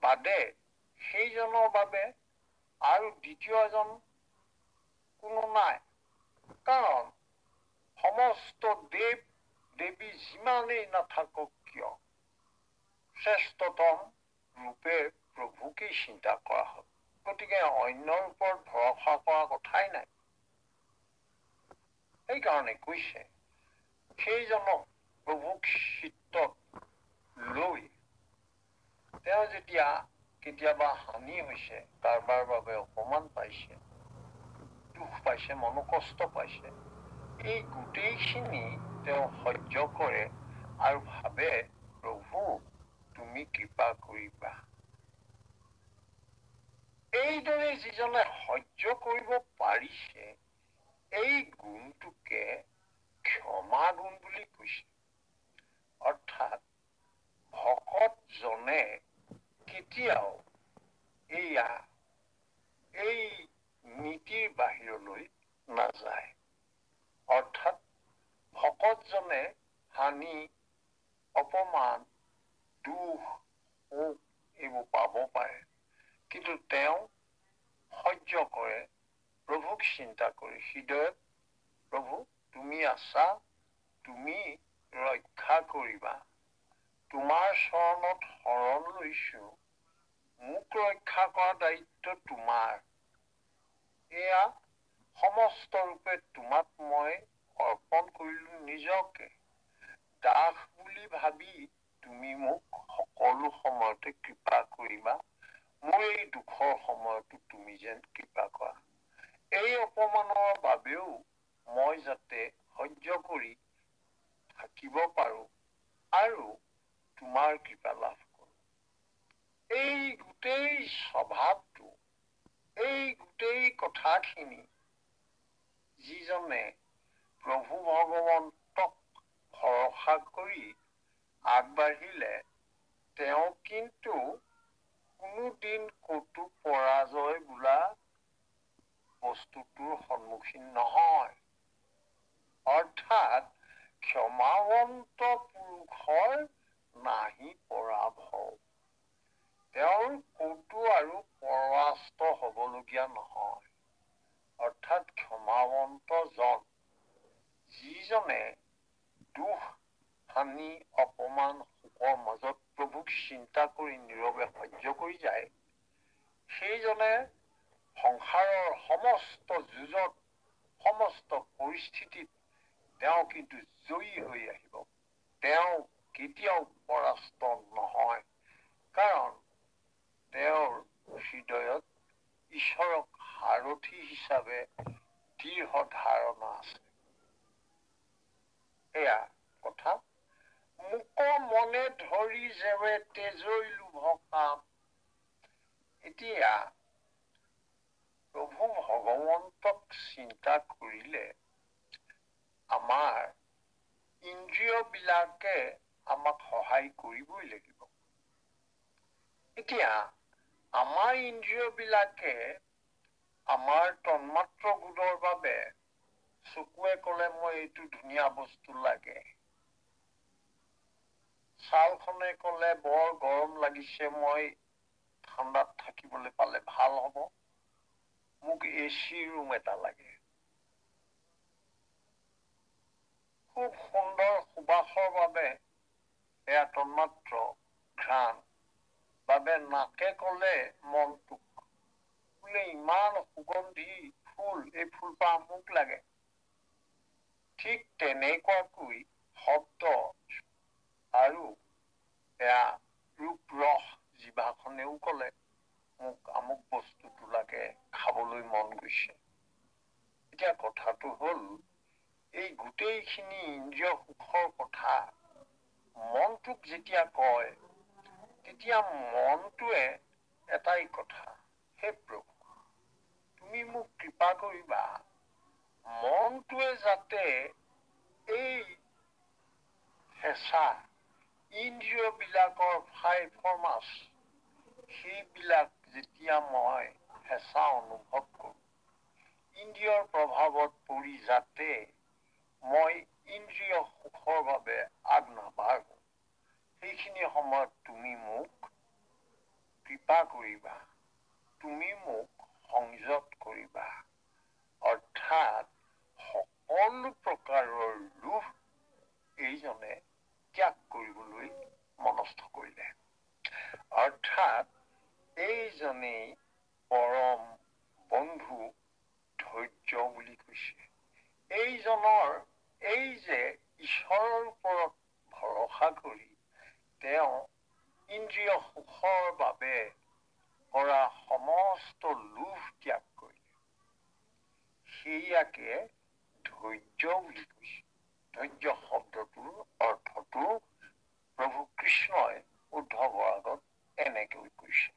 বাদে সেইজনৰ বাবে আৰু দ্বিতীয় এজন কোনো নাই। কাৰণ সমস্ত দেৱ দেৱী যিমানেই নাথাকক কিয়, শ্ৰেষ্ঠতম ৰূপে প্ৰভুকেই চিন্তা কৰা হয়। গতিকে অন্যৰ ওপৰত ভৰসা কৰা কথাই নাই। সেইকাৰণে কৈছে, সেইজনক প্ৰভুক চিত্তত লৈ তেওঁ যেতিয়া কেতিয়াবা হানি হৈছে, কাৰোবাৰ বাবে অপমান পাইছে, দুখ পাইছে, মনোকষ্ট পাইছে, এই গোটেইখিনি তেওঁ সহ্য কৰে আৰু ভাবে প্ৰভু তুমি কৃপা কৰিবা। এইদৰে যিজনে সহ্য কৰিব পাৰিছে, এই গুণটোকে ক্ষমা গুণ বুলি কৈছে। অৰ্থাৎ ভকতজনে কেতিয়াও এই নীতিৰ বাহিৰলৈ নাযায়। অৰ্থাৎ ভকতজনে হানি, অপমান, দুখ, শোক এইবোৰ পাব পাৰে, কিন্তু তেওঁ সহ্য কৰে, প্ৰভুক চিন্তা কৰি হৃদয়ত, প্ৰভু তুমি আছা, তুমি ৰক্ষা কৰিবা, তোমাৰ চৰণত শৰণ লৈছো, মোক ৰক্ষা কৰা দায়িত্ব তোমাৰ, এয়া সমস্ত ৰূপে তোমাক মই অৰ্পণ কৰিলো নিজকে, দাস বুলি ভাবি তুমি মোক সকলো সময়তে কৃপা কৰিবা, মোৰ এই দুখৰ সময়তো তুমি যেন কৃপা কৰা। এই অপমানৰ বাবেও মই যাতে সহ্য কৰি থাকিব পাৰো আৰু তোমাৰ কৃপা লাভ কৰো। এই গোটেই স্বভাৱটো, এই গোটেই কথাখিনি যিজনে প্ৰভু ভগৱন্তক ভৰসা কৰি আগবাঢ়িলে, তেওঁ কিন্তু কোনোদিন ক'তো পৰাজয় বোলা বস্তুটোৰ সন্মুখীন নহয়। অৰ্থাৎ ক্ষমাৱন্ত পুৰুষৰ নাহি পৰাভৱ। তেওঁৰ ক'তো আৰু পৰাস্ত হ'বলগীয়া নহয়। অৰ্থাৎ ক্ষমাৱন্ত জন, যিজনে দুখ, হানি, অপমান, শোকৰ মাজত প্ৰভুক চিন্তা কৰি নীৰৱে সহ্য কৰি যায়, সেইজনে সংসাৰৰ সমস্ত যুঁজত, সমস্ত পৰিস্থিতিত তেওঁ কিন্তু জয়ী হৈ আহিব। তেওঁ কেতিয়াও পৰাস্ত নহয়, কাৰণ তেওঁৰ হৃদয়ত ঈশ্বৰক সাৰথি হিচাপে দৃঢ় ধাৰণা আছে। এয়া কথা। মোক মনে ধৰি যেৱে তেজৈ লোভ কাম। এতিয়া প্ৰভু ভগৱন্তক চিন্তা কৰিলে আমাৰ ইন্দ্ৰিয়বিলাকে আমাক সহায় কৰিবই লাগিব। এতিয়া আমাৰ ইন্দ্ৰিয়বিলাকে আমাৰ তন্মাত্ৰ গুণৰ বাবে চকুৱে ক'লে মই এইটো ধুনীয়া বস্তু লাগে, ছালখনে ক'লে বৰ গৰম লাগিছে, মই ঠাণ্ডাত থাকিবলৈ পালে ভাল হ'ব, মোক AC ৰুম এটা লাগে, খুব সুন্দৰ সুবাসৰ বাবে এয়া তন্মাত্ৰ ঘ্ৰাণ বাবে নাকে কলে মনটোক বোলে ইমান সুগন্ধি ফুল, এই ফুলপাহ মোক লাগে। ঠিক তেনেকুৱাকৈ শব্দ আৰু এয়া ৰূপ ৰস জিভাখনেও কলে মোক আমুক বস্তুটো লাগে, খাবলৈ মন গৈছে। এতিয়া কথাটো হল এই গোটেইখিনি ইন্দ্ৰিয় সুখৰ কথা মনটোক যেতিয়া কয় তেতিয়া মনটোৱে এটাই কথা, হে প্ৰভু তুমি মোক কৃপা কৰিবা মনটোৱে যাতে এই হেঁচা ইন্দ্ৰিয় বিলাকৰ ফাইফৰমাছ সেইবিলাক যেতিয়া মই হেঁচা অনুভৱ কৰো, ইন্দ্ৰিয়ৰ প্ৰভাৱত পৰি যাতে মই ইন্দ্ৰিয় সুখৰ বাবে আগ নাবাঢ়ো, সেইখিনি সময়ত তুমি মোক কৃপা কৰিবা, তুমি মোক সংযত কৰিবা। অৰ্থাৎ সকলো প্ৰকাৰৰ লোভ এইজনে ত্যাগ কৰিবলৈ মনস্থ কৰিলে। অৰ্থাৎ এইজনেই পৰম বন্ধু ধৈৰ্য বুলি কৈছে। এইজনৰ এই যে ঈশ্বৰৰ ওপৰত ভৰসা কৰি তেওঁ ইন্দ্ৰিয় সুখৰ বাবে কৰা সমস্ত লোভ ত্যাগ কৰিলে, সেইয়াকে ধৈৰ্য বুলি কৈছে। ধৈৰ্য শব্দটোৰ অৰ্থটো প্ৰভু কৃষ্ণই উদ্ধৱৰ আগত এনেকৈ কৈছে,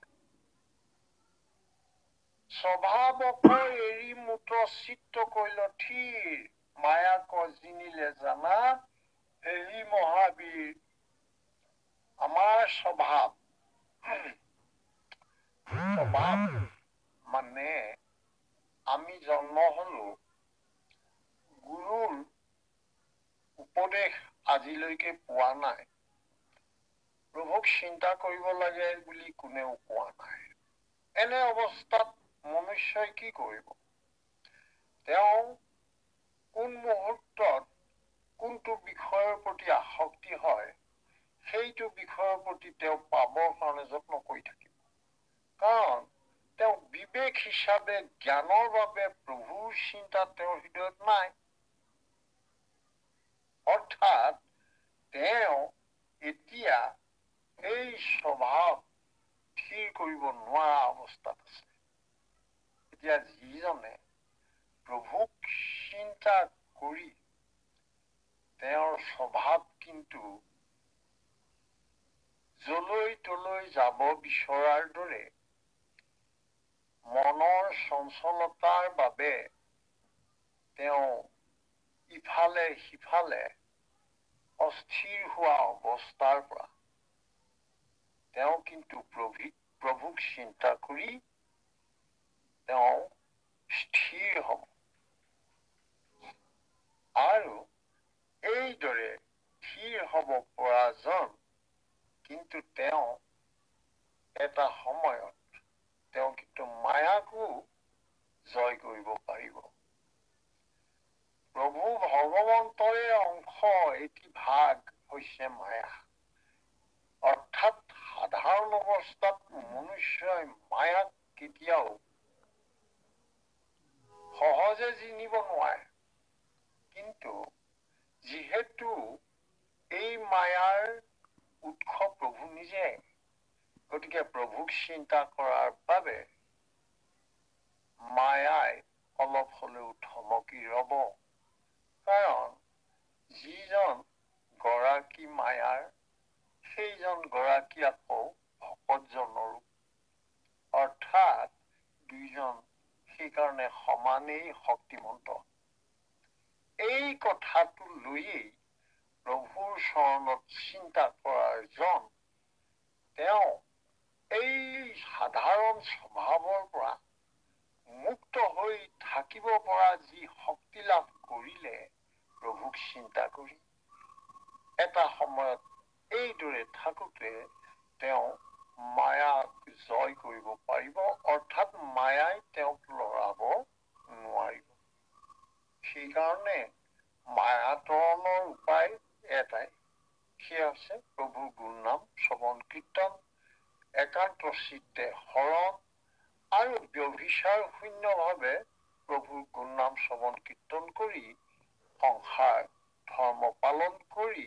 স্বভাৱক এৰি মুঠ চিত্ত কৈল থিৰ, মায়াক জিনিলে জানা হেৰি মহাবীৰ। আমাৰ স্বভাৱ মানে আমি জন্ম হলো গুৰুৰ উপদেশ আজিলৈকে পোৱা নাই, প্ৰভুক চিন্তা কৰিব লাগে বুলি কোনেও কোৱা নাই। এনে অৱস্থাত মনুষ্যই কি কৰিব? তেওঁ কোন মুহূৰ্তত কোনটো বিষয়ৰ প্ৰতি আসক্তি হয় সেইটো বিষয়ৰ প্ৰতি তেওঁ পাবৰ কাৰণে যত্ন কৰি থাকিব। কাৰণ তেওঁ বিবেক হিচাপে জ্ঞানৰ বাবে প্ৰভুৰ চিন্তা তেওঁৰ হৃদয়ত নাই। অৰ্থাৎ তেওঁ এতিয়া এই স্বভাৱ থিৰ কৰিব নোৱাৰা অৱস্থাত আছে। এতিয়া যিজনে প্ৰভুক চিন্তা কৰি তেওঁৰ স্বভাৱ কিন্তু যলৈ তলৈ যাব বিচৰাৰ দৰে মনৰ চঞ্চলতাৰ বাবে তেওঁ ইফালে সিফালে অস্থিৰ হোৱা অৱস্থাৰ পৰা তেওঁ কিন্তু প্ৰভুক চিন্তা কৰি তেওঁ স্থিৰ হ'ব। আৰু এইদৰে স্থিৰ হ'ব পৰাজন কিন্তু তেওঁ এটা সময়ত তেওঁ কিন্তু মায়াকো জয় কৰিব পাৰিব। প্ৰভু ভগৱন্তৰে অংশ এটি ভাগ হৈছে মায়া। অৰ্থাৎ সাধাৰণ অৱস্থাত মনুষ্যই মায়াক কেতিয়াও সহজে জিনিব নোৱাৰে। কিন্তু যিহেতু এই মায়াৰ উৎস প্ৰভু নিজে, গতিকে প্ৰভুক চিন্তা কৰাৰ বাবে মায়াই অলপ হলেও থমকি ৰব। কাৰণ যিজন গৰাকী মায়াৰ সেইজন গৰাকী আকৌ ভকতজনৰো। অৰ্থাৎ দুইজন সেইকাৰণে সমানেই শক্তিমন্ত। এই কথাটো লৈয়েই প্ৰভুৰ চৰণত চিন্তা কৰাৰ জন তেওঁ এই সাধাৰণ স্বভাৱৰ পৰা মুক্ত হৈ থাকিব পৰা যি শক্তি লাভ কৰিলে প্ৰভুক চিন্তা কৰি, এটা সময়ত এইদৰে থাকোতে তেওঁ মায়াক জয় কৰিব পাৰিব। অৰ্থাৎ মায়াই তেওঁক লৰাব নোৱাৰিব। সেইকাৰণে মায়াতৰণৰ উপায় এটাই, সেয়া হৈছে প্ৰভুৰ একাগ্ৰ চিত্তে শৰণ আৰু ব্যভিচাৰ শূন্যভাৱে প্ৰভুৰ গুণনাম শ্ৰৱণ কীৰ্তন কৰি সংসাৰ ধৰ্ম পালন কৰি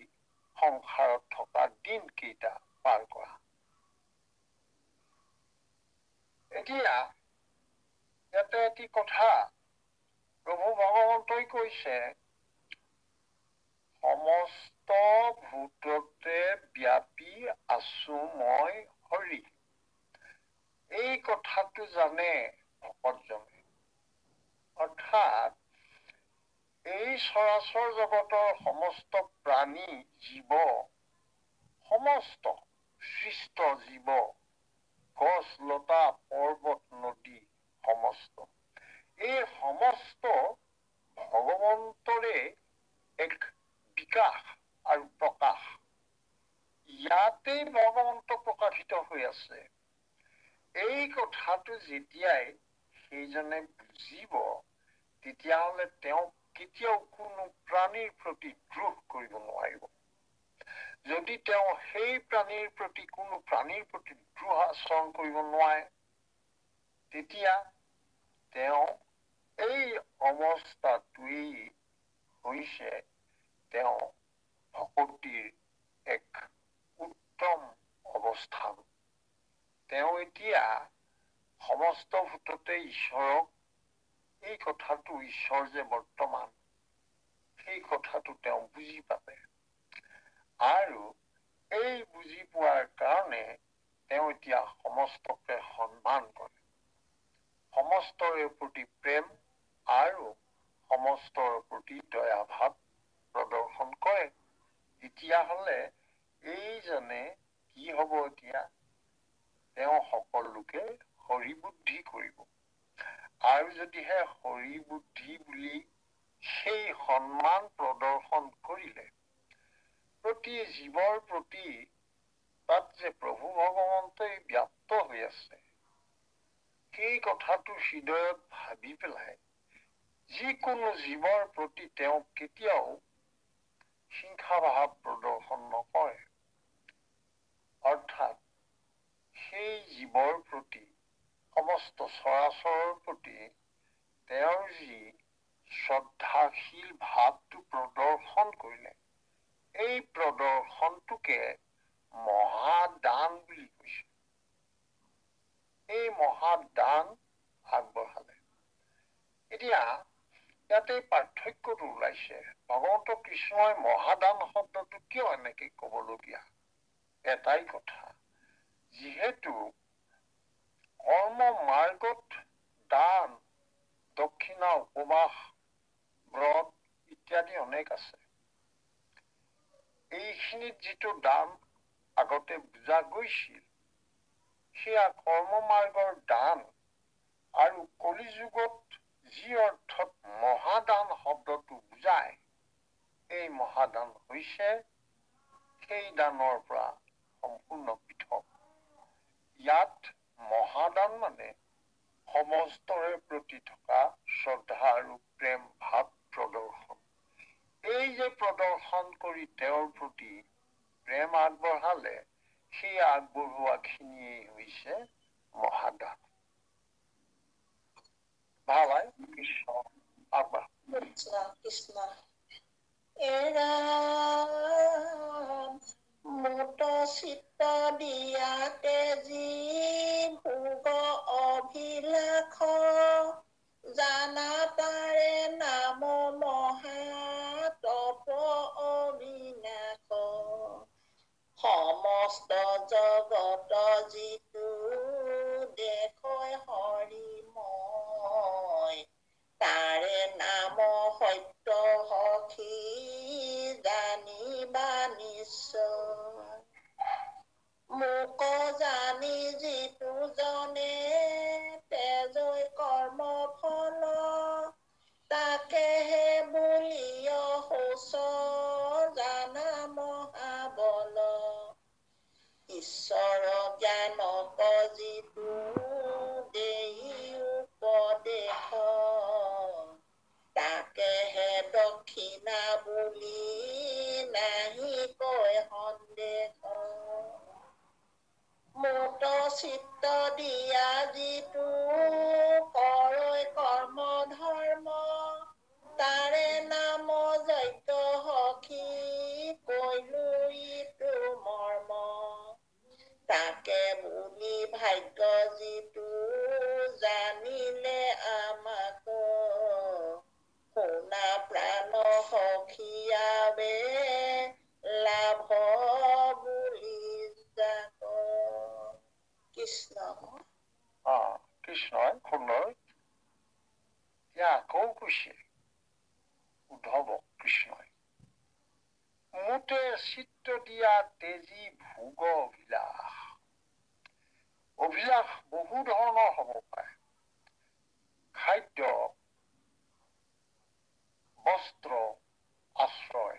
সংসাৰত থকা দিনকেইটা পাৰ কৰা। এতিয়া ইয়াতে এটি কথা প্ৰভু ভগৱন্তই কৈছে, সমস্ত ভূততে ব্যাপী আছো মই হৰি। এই কথাটো জানে ভকতজনে, অৰ্থাৎ এই চৰাচৰ জগতৰ সমস্ত প্ৰাণী জীৱ, সমস্ত সৃষ্ট জীৱ, গছ লতা পৰ্বত নদী সমস্ত, এই সমস্ত ভগৱন্তৰে এক বিকাশ আৰু প্ৰকাশ। ইয়াতেই ভগৱন্ত প্ৰকাশিত হৈ আছে। এই কথাটো যেতিয়াই সেইজনে বুজিব, তেতিয়াহ'লে তেওঁ কেতিয়াও কোনো প্ৰাণীৰ প্ৰতি দ্ৰোহ কৰিব নোৱাৰিব। যদি তেওঁ সেই প্ৰাণীৰ প্ৰতি দ্ৰোহ আচৰণ কৰিব নোৱাৰে, তেতিয়া তেওঁ এই অৱস্থাটোৱেই হৈছে তেওঁ ভকতিৰ এক উত্তম অৱস্থা। তেওঁ এতিয়া সমস্ত ভূততে ঈশ্বৰক, এই কথাটো ঈশ্বৰ যে বৰ্তমান, সেই কথাটো তেওঁ বুজি পালে। আৰু এই বুজি পোৱাৰ কাৰণে তেওঁ এতিয়া সমস্তকে সন্মান কৰে, সমস্তৰে প্ৰতি প্ৰেম আৰু সমস্তৰ প্ৰতি দয়া ভাৱ প্ৰদৰ্শন কৰে। তেতিয়াহ'লে এইজনে কি হ'ব, এতিয়া তেওঁ সকলোকে হৰি বুদ্ধি কৰিব। আৰু যদিহে হৰি বুদ্ধি বুলি সেই সন্মান প্ৰদৰ্শন কৰিলে, প্ৰতি জীৱৰ প্ৰতি তাত যে প্ৰভু ভগৱন্তই ব্যাপ্ত হৈ আছে, সেই কথাটো হৃদয়ত ভাবি পেলাই যিকোনো জীৱৰ প্ৰতি তেওঁ কেতিয়াও হিংসা ভাৱ প্ৰদৰ্শন নকৰে। অৰ্থাৎ সেই জীৱৰ প্ৰতি, সমস্ত চৰাচৰৰ প্ৰতি তেওঁৰ যি শ্ৰদ্ধাশীল ভাৱটো প্ৰদৰ্শন কৰিলে, এই প্ৰদৰ্শনটোকে মহাদান বুলি কৈছে। এই মহাদান আগবঢ়ালে। এতিয়া ইয়াতে পাৰ্থক্যটো ওলাইছে, ভগৱন্ত কৃষ্ণই মহাদান শব্দটো কিয় এনেকে ক'বলগীয়া? এটাই কথা, যিহেতু কৰ্ম মাৰ্গত দান, দক্ষিণা, উপবাস, ব্ৰত ইত্যাদি অনেক আছে। এইখিনিত যিটো দান আগতে বুজা গৈছিল, সেয়া কৰ্ম মাৰ্গৰ দান। আৰু কলি যুগত যি অৰ্থত মহাদান শব্দটো বুজায়, এই মহাদান হৈছে সেই দানৰ পৰা সম্পূৰ্ণ পৃথক। ইয়াত মহাদান মানে সমস্তৰে প্ৰতি থকা শ্ৰদ্ধা আৰু প্ৰেম ভাৱ প্ৰদৰ্শন। এই যে প্ৰদৰ্শন কৰি তেওঁৰ প্ৰতি প্ৰেম আগবঢ়ালে, সেই আগবঢ়োৱাখিনিয়েই হৈছে মহাদান। ভালাই কৃষ্ণ আগবঢ়া। কৃষ্ণ কৃষ্ণ। এৰা মোট চিত্ত দিয়াতে যি ভোগ অভিলাষ, জানা তাৰে নাম মহা তপ অবিনাশ। সমস্ত জগত যিটো দেখয় হৰিময়, তাৰে নাম সত্য সখী জানিবা নিশ্চয়। মোক জানি যিটো জনে তেজৈ কৰ্ম ফল, তাকেহে বুলিয় শৌচ জানা মহাবল। ঈশ্বৰ জ্ঞানক যিটো দেহি উপদেশ, তাকেহে দক্ষিণা বুলি নাহি কয় সন্দেহ। মোট চিত্ত দিয়া যিটো কৰৈ কৰ্ম ধৰ্ম, তাৰে নাম যজ্ঞ সখী কৈলো ইটো মৰ্ম। তাকে বুলি ভাগ্য যিটো জানিলে আমাক, শুনা প্ৰাণ সখীয়াবে লাভ বুলি যাক। কৃষ্ণ। কৃষ্ণই সুন্দৰ এতিয়া আকৌ কৈছে উদ্ধৱক কৃষ্ণই, মোতে চিত্ত দিয়া তেজী ভোগ অভিলাষ। অভিলাষ বহু ধৰণৰ হ'ব পাৰে। খাদ্য, বস্ত্ৰ, আশ্ৰয়,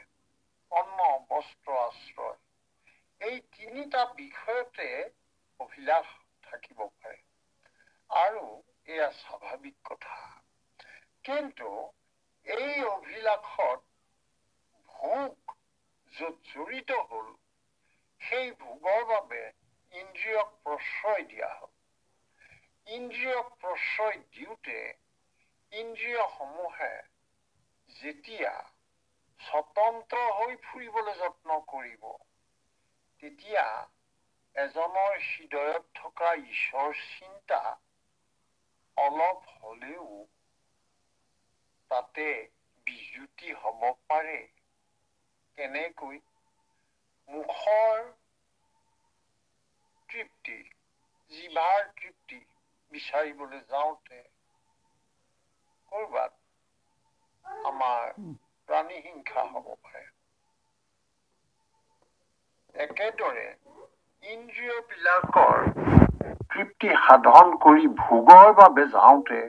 অন্ন, বস্ত্ৰ, আশ্ৰয়, এই তিনিটা বিষয়তে অভিলাষ থাকিব পাৰে আৰু এয়া স্বাভাৱিক কথা। কিন্তু এই অভিলাষত ভোগ য'ত জড়িত হ'ল, সেই ভোগৰ বাবে ইন্দ্ৰিয়ক প্ৰশ্ৰয় দিয়া হ'ল। ইন্দ্ৰিয়ক প্ৰশ্ৰয় দিওঁতে ইন্দ্ৰিয়সমূহে যেতিয়া স্বতন্ত্ৰ হৈ ফুৰিবলৈ যত্ন কৰিব, তেতিয়া এজনৰ হৃদয়ত থকা ঈশ্বৰ চিন্তা অলপ হলেও তাতে বিজুতি হ'ব পাৰে। কেনেকৈ? মুখৰ তৃপ্তি, জিভাৰ তৃপ্তি বিচাৰিবলৈ যাওঁতে কৰবাত আমাৰ প্ৰাণী হিংসা হ'ব পাৰে। একেদৰে ইন্দ্ৰিয়বিলাকৰ তৃপ্তি সাধন কৰি ভোগৰ বাবে যাওঁতে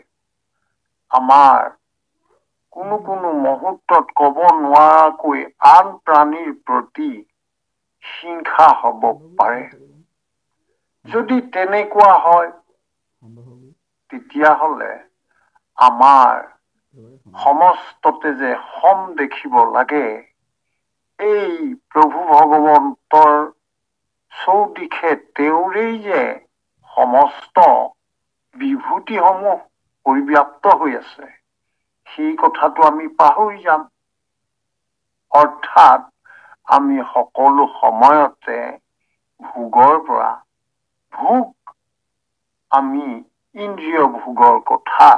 আমাৰ কোনো কোনো মুহূৰ্তত ক'ব নোৱাৰাকৈ আন প্ৰাণীৰ প্ৰতি হিংসা হ'ব পাৰে। যদি তেনেকুৱা হয়, তেতিয়াহ'লে আমাৰ সমস্ততে যে সম দেখিব লাগে, এই প্ৰভু ভগৱন্তৰ চৌদিশে তেওঁৰেই যে সমস্ত বিভূতিসমূহ পৰিব্যাপ্ত হৈ আছে, সেই কথাটো আমি পাহৰি যাম। অৰ্থাৎ আমি সকলো সময়তে ভোগৰ পৰা ভোগ, আমি ইন্দ্ৰিয় ভোগৰ কথা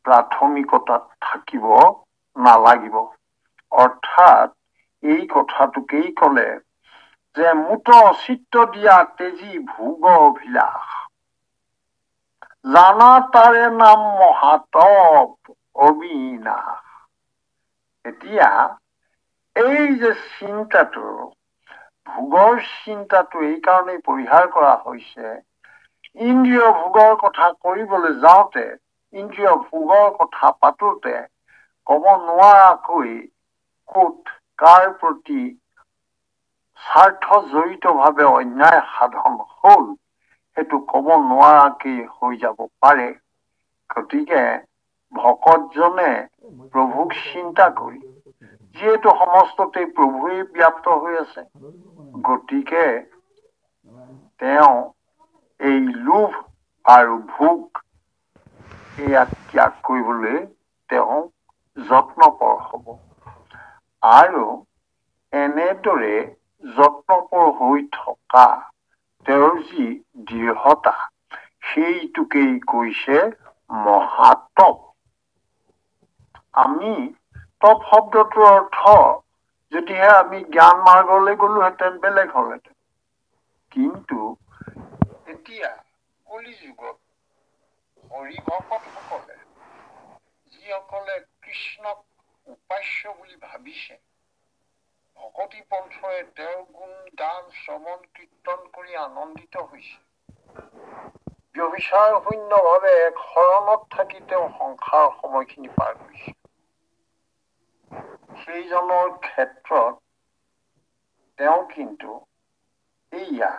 প্ৰাথমিকতাত থাকিব নালাগিব। অৰ্থাৎ এই কথাটোকেই ক'লে যে মুঠ চিত্ত দিয়া তেজী ভোগ অভিলাষ, জানা তাৰে নাম মহাতপ অবিনাশ। এতিয়া এই যে চিন্তাটো, ভোগৰ চিন্তাটো এই কাৰণেই পৰিহাৰ কৰা হৈছে, ইন্দ্ৰিয় ভোগৰ কথা কৰিবলৈ যাওঁতে, ইন্দ্ৰিয় ভোগৰ কথা পাতোতে ক'ব নোৱাৰাকৈ ক'ত কাৰ প্ৰতি স্বাৰ্থ জড়িতভাৱে অন্যায় সাধন হ'ল, সেইটো ক'ব নোৱাৰাকৈ হৈ যাব পাৰে। গতিকে ভকতজনে প্ৰভুক চিন্তা কৰি, যিহেতু সমস্ততে প্ৰভুৱেই ব্যাপ্ত হৈ আছে, গতিকে তেওঁ এই লোভ আৰু ভোগ এয়া ত্যাগ কৰিবলৈ তেওঁ যত্নপৰ হ'ব। আৰু এনেদৰে যত্নপৰ হৈ থকা তেওঁৰ যি দৃঢ়তা, সেইটোকেই কৈছে মহাতপ। আমি তপ শব্দটোৰ অৰ্থ যদিহে আমি জ্ঞান মাৰ্গলৈ গলোহেঁতেন বেলেগ হলহেঁতেন। কিন্তু এতিয়া কলি যুগত হৰি ভকতসকলে, যিসকলে কৃষ্ণক উপাস্য বুলি ভাবিছে, ভকতি পন্থৰে তেওঁৰ গুণ গান শ্ৰৱণ কীৰ্তন কৰি আনন্দিত হৈছে, ব্যভিচাৰ শূন্যভাৱে এক শৰণত থাকি তেওঁ সংসাৰ সময়খিনি পাৰ কৰিছে, সেইজনৰ ক্ষেত্ৰত তেওঁ কিন্তু এইয়া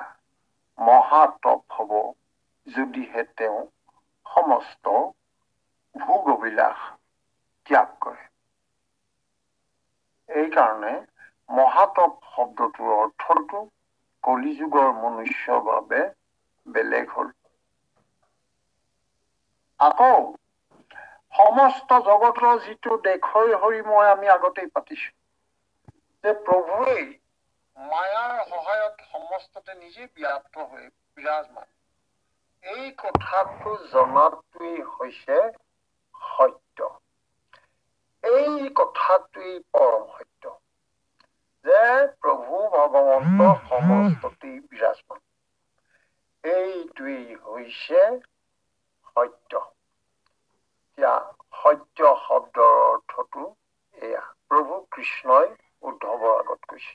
মহাতপ হ'ব, যদিহে তেওঁ সমস্ত ভোগ অভিলাষ ত্যাগ কৰে। এইকাৰণে মহাতপ শব্দটোৰ অৰ্থটো কলিযুগৰ মনুষ্যৰ বাবে বেলেগ হ'ল। আকৌ সমস্ত জগতৰ যিটো দেশৈ হৰি মই আমি আগতেই পাতিছো যে প্ৰভুৱেই মায়াৰ সহায়ত সমস্ততে নিজে ব্যাপ্ত হৈ বিৰাজমান। এই কথাটো জনাটোৱেই হৈছে সত্য। এই কথাটোৱেই পৰম সত্য যে প্ৰভু ভগৱন্ত সমস্ততেই বিৰাজমান। এইটোৱেই হৈছে সত্য। এতিয়া সত্য শব্দৰ অৰ্থটো এয়া প্ৰভু কৃষ্ণই উদ্ধৱৰ আগত কৈছে।